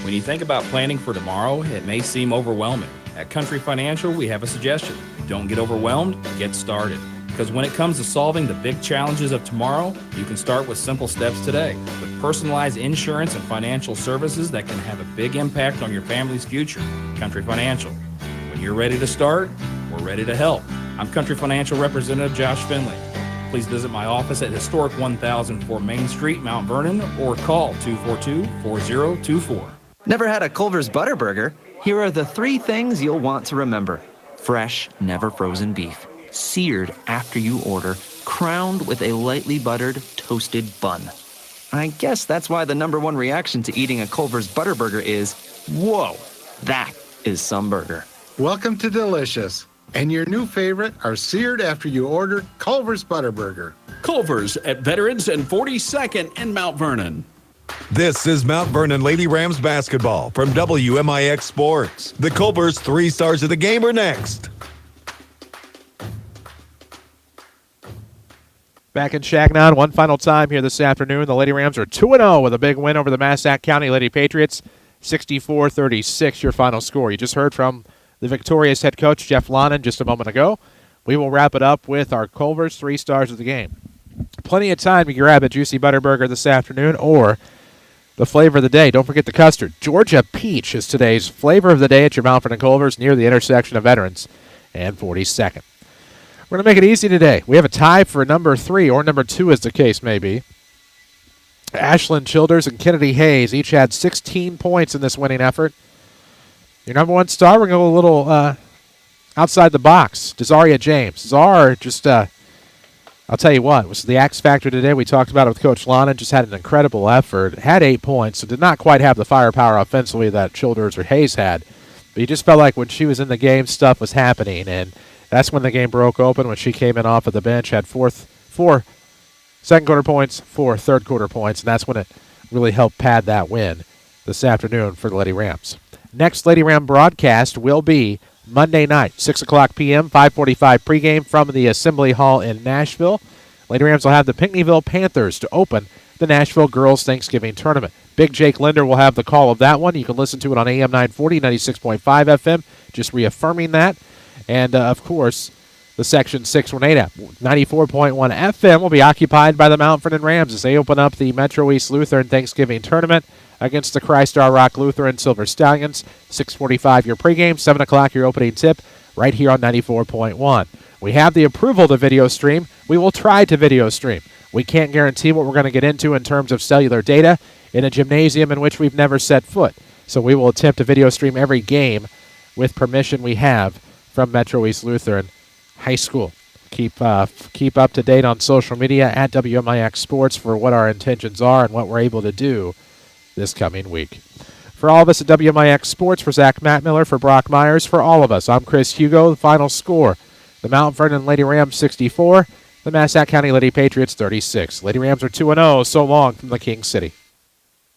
When you think about planning for tomorrow, it may seem overwhelming. At Country Financial, we have a suggestion. Don't get overwhelmed, get started. Because when it comes to solving the big challenges of tomorrow, you can start with simple steps today. With personalized insurance and financial services that can have a big impact on your family's future. Country Financial. When you're ready to start, we're ready to help. I'm Country Financial Representative Josh Finley. Please visit my office at Historic 1004 Main Street, Mount Vernon, or call 242-4024. Never had a Culver's Butterburger? Here are the 3 things you'll want to remember. Fresh, never frozen beef. Seared after you order. Crowned with a lightly buttered, toasted bun. I guess that's why the #1 reaction to eating a Culver's Butterburger is, whoa, that is some burger. Welcome to Delicious. And your new favorite are seared after you order Culver's Butterburger. Culver's at Veterans and 42nd in Mount Vernon. This is Mount Vernon Lady Rams basketball from WMIX Sports. The Culver's 3 stars of the game are next. Back in Changnon, one final time here this afternoon. The Lady Rams are 2-0 with a big win over the Massac County Lady Patriots, 64-36, your final score. You just heard from the victorious head coach, Jeff Lonan, just a moment ago. We will wrap it up with our Culver's 3 stars of the game. Plenty of time to grab a juicy Butterburger this afternoon or the flavor of the day. Don't forget the custard. Georgia Peach is today's flavor of the day at your Mount Vernon Culver's near the intersection of Veterans and 42nd. We're going to make it easy today. We have a tie for number 3, or number 2 as the case may be. Ashlyn Childers and Kennedy Hayes each had 16 points in this winning effort. Your number 1 star, we're going to go a little outside the box. Desaria James. Czar just, I'll tell you what, was the X factor today. We talked about it with Coach Lonan. Just had an incredible effort. Had 8 points, so did not quite have the firepower offensively that Childers or Hayes had. But you just felt like when she was in the game, stuff was happening, and that's when the game broke open, when she came in off of the bench, had 4 second-quarter points, 4 third-quarter points, and that's when it really helped pad that win this afternoon for the Lady Rams. Next Lady Ram broadcast will be Monday night, 6 o'clock p.m., 5:45 pregame from the Assembly Hall in Nashville. Lady Rams will have the Pinckneyville Panthers to open the Nashville Girls Thanksgiving Tournament. Big Jake Linder will have the call of that one. You can listen to it on AM 940, 96.5 FM, just reaffirming that. And, of course, the Section 618 app, 94.1 FM, will be occupied by the Mount Vernon Rams as they open up the Metro East Lutheran Thanksgiving Tournament against the Christ Our Rock Lutheran Silver Stallions. 6:45 your pregame, 7 o'clock your opening tip, right here on 94.1. We have the approval to video stream. We will try to video stream. We can't guarantee what we're going to get into in terms of cellular data in a gymnasium in which we've never set foot. So we will attempt to video stream every game with permission we have from Metro East Lutheran High School. Keep up to date on social media at WMIX Sports for what our intentions are and what we're able to do this coming week. For all of us at WMIX Sports, for Zach Mattmiller, for Brock Myers, for all of us, I'm Chris Hugo. The final score, the Mount Vernon Lady Rams 64, the Massac County Lady Patriots 36. Lady Rams are 2-0. So long from the King City.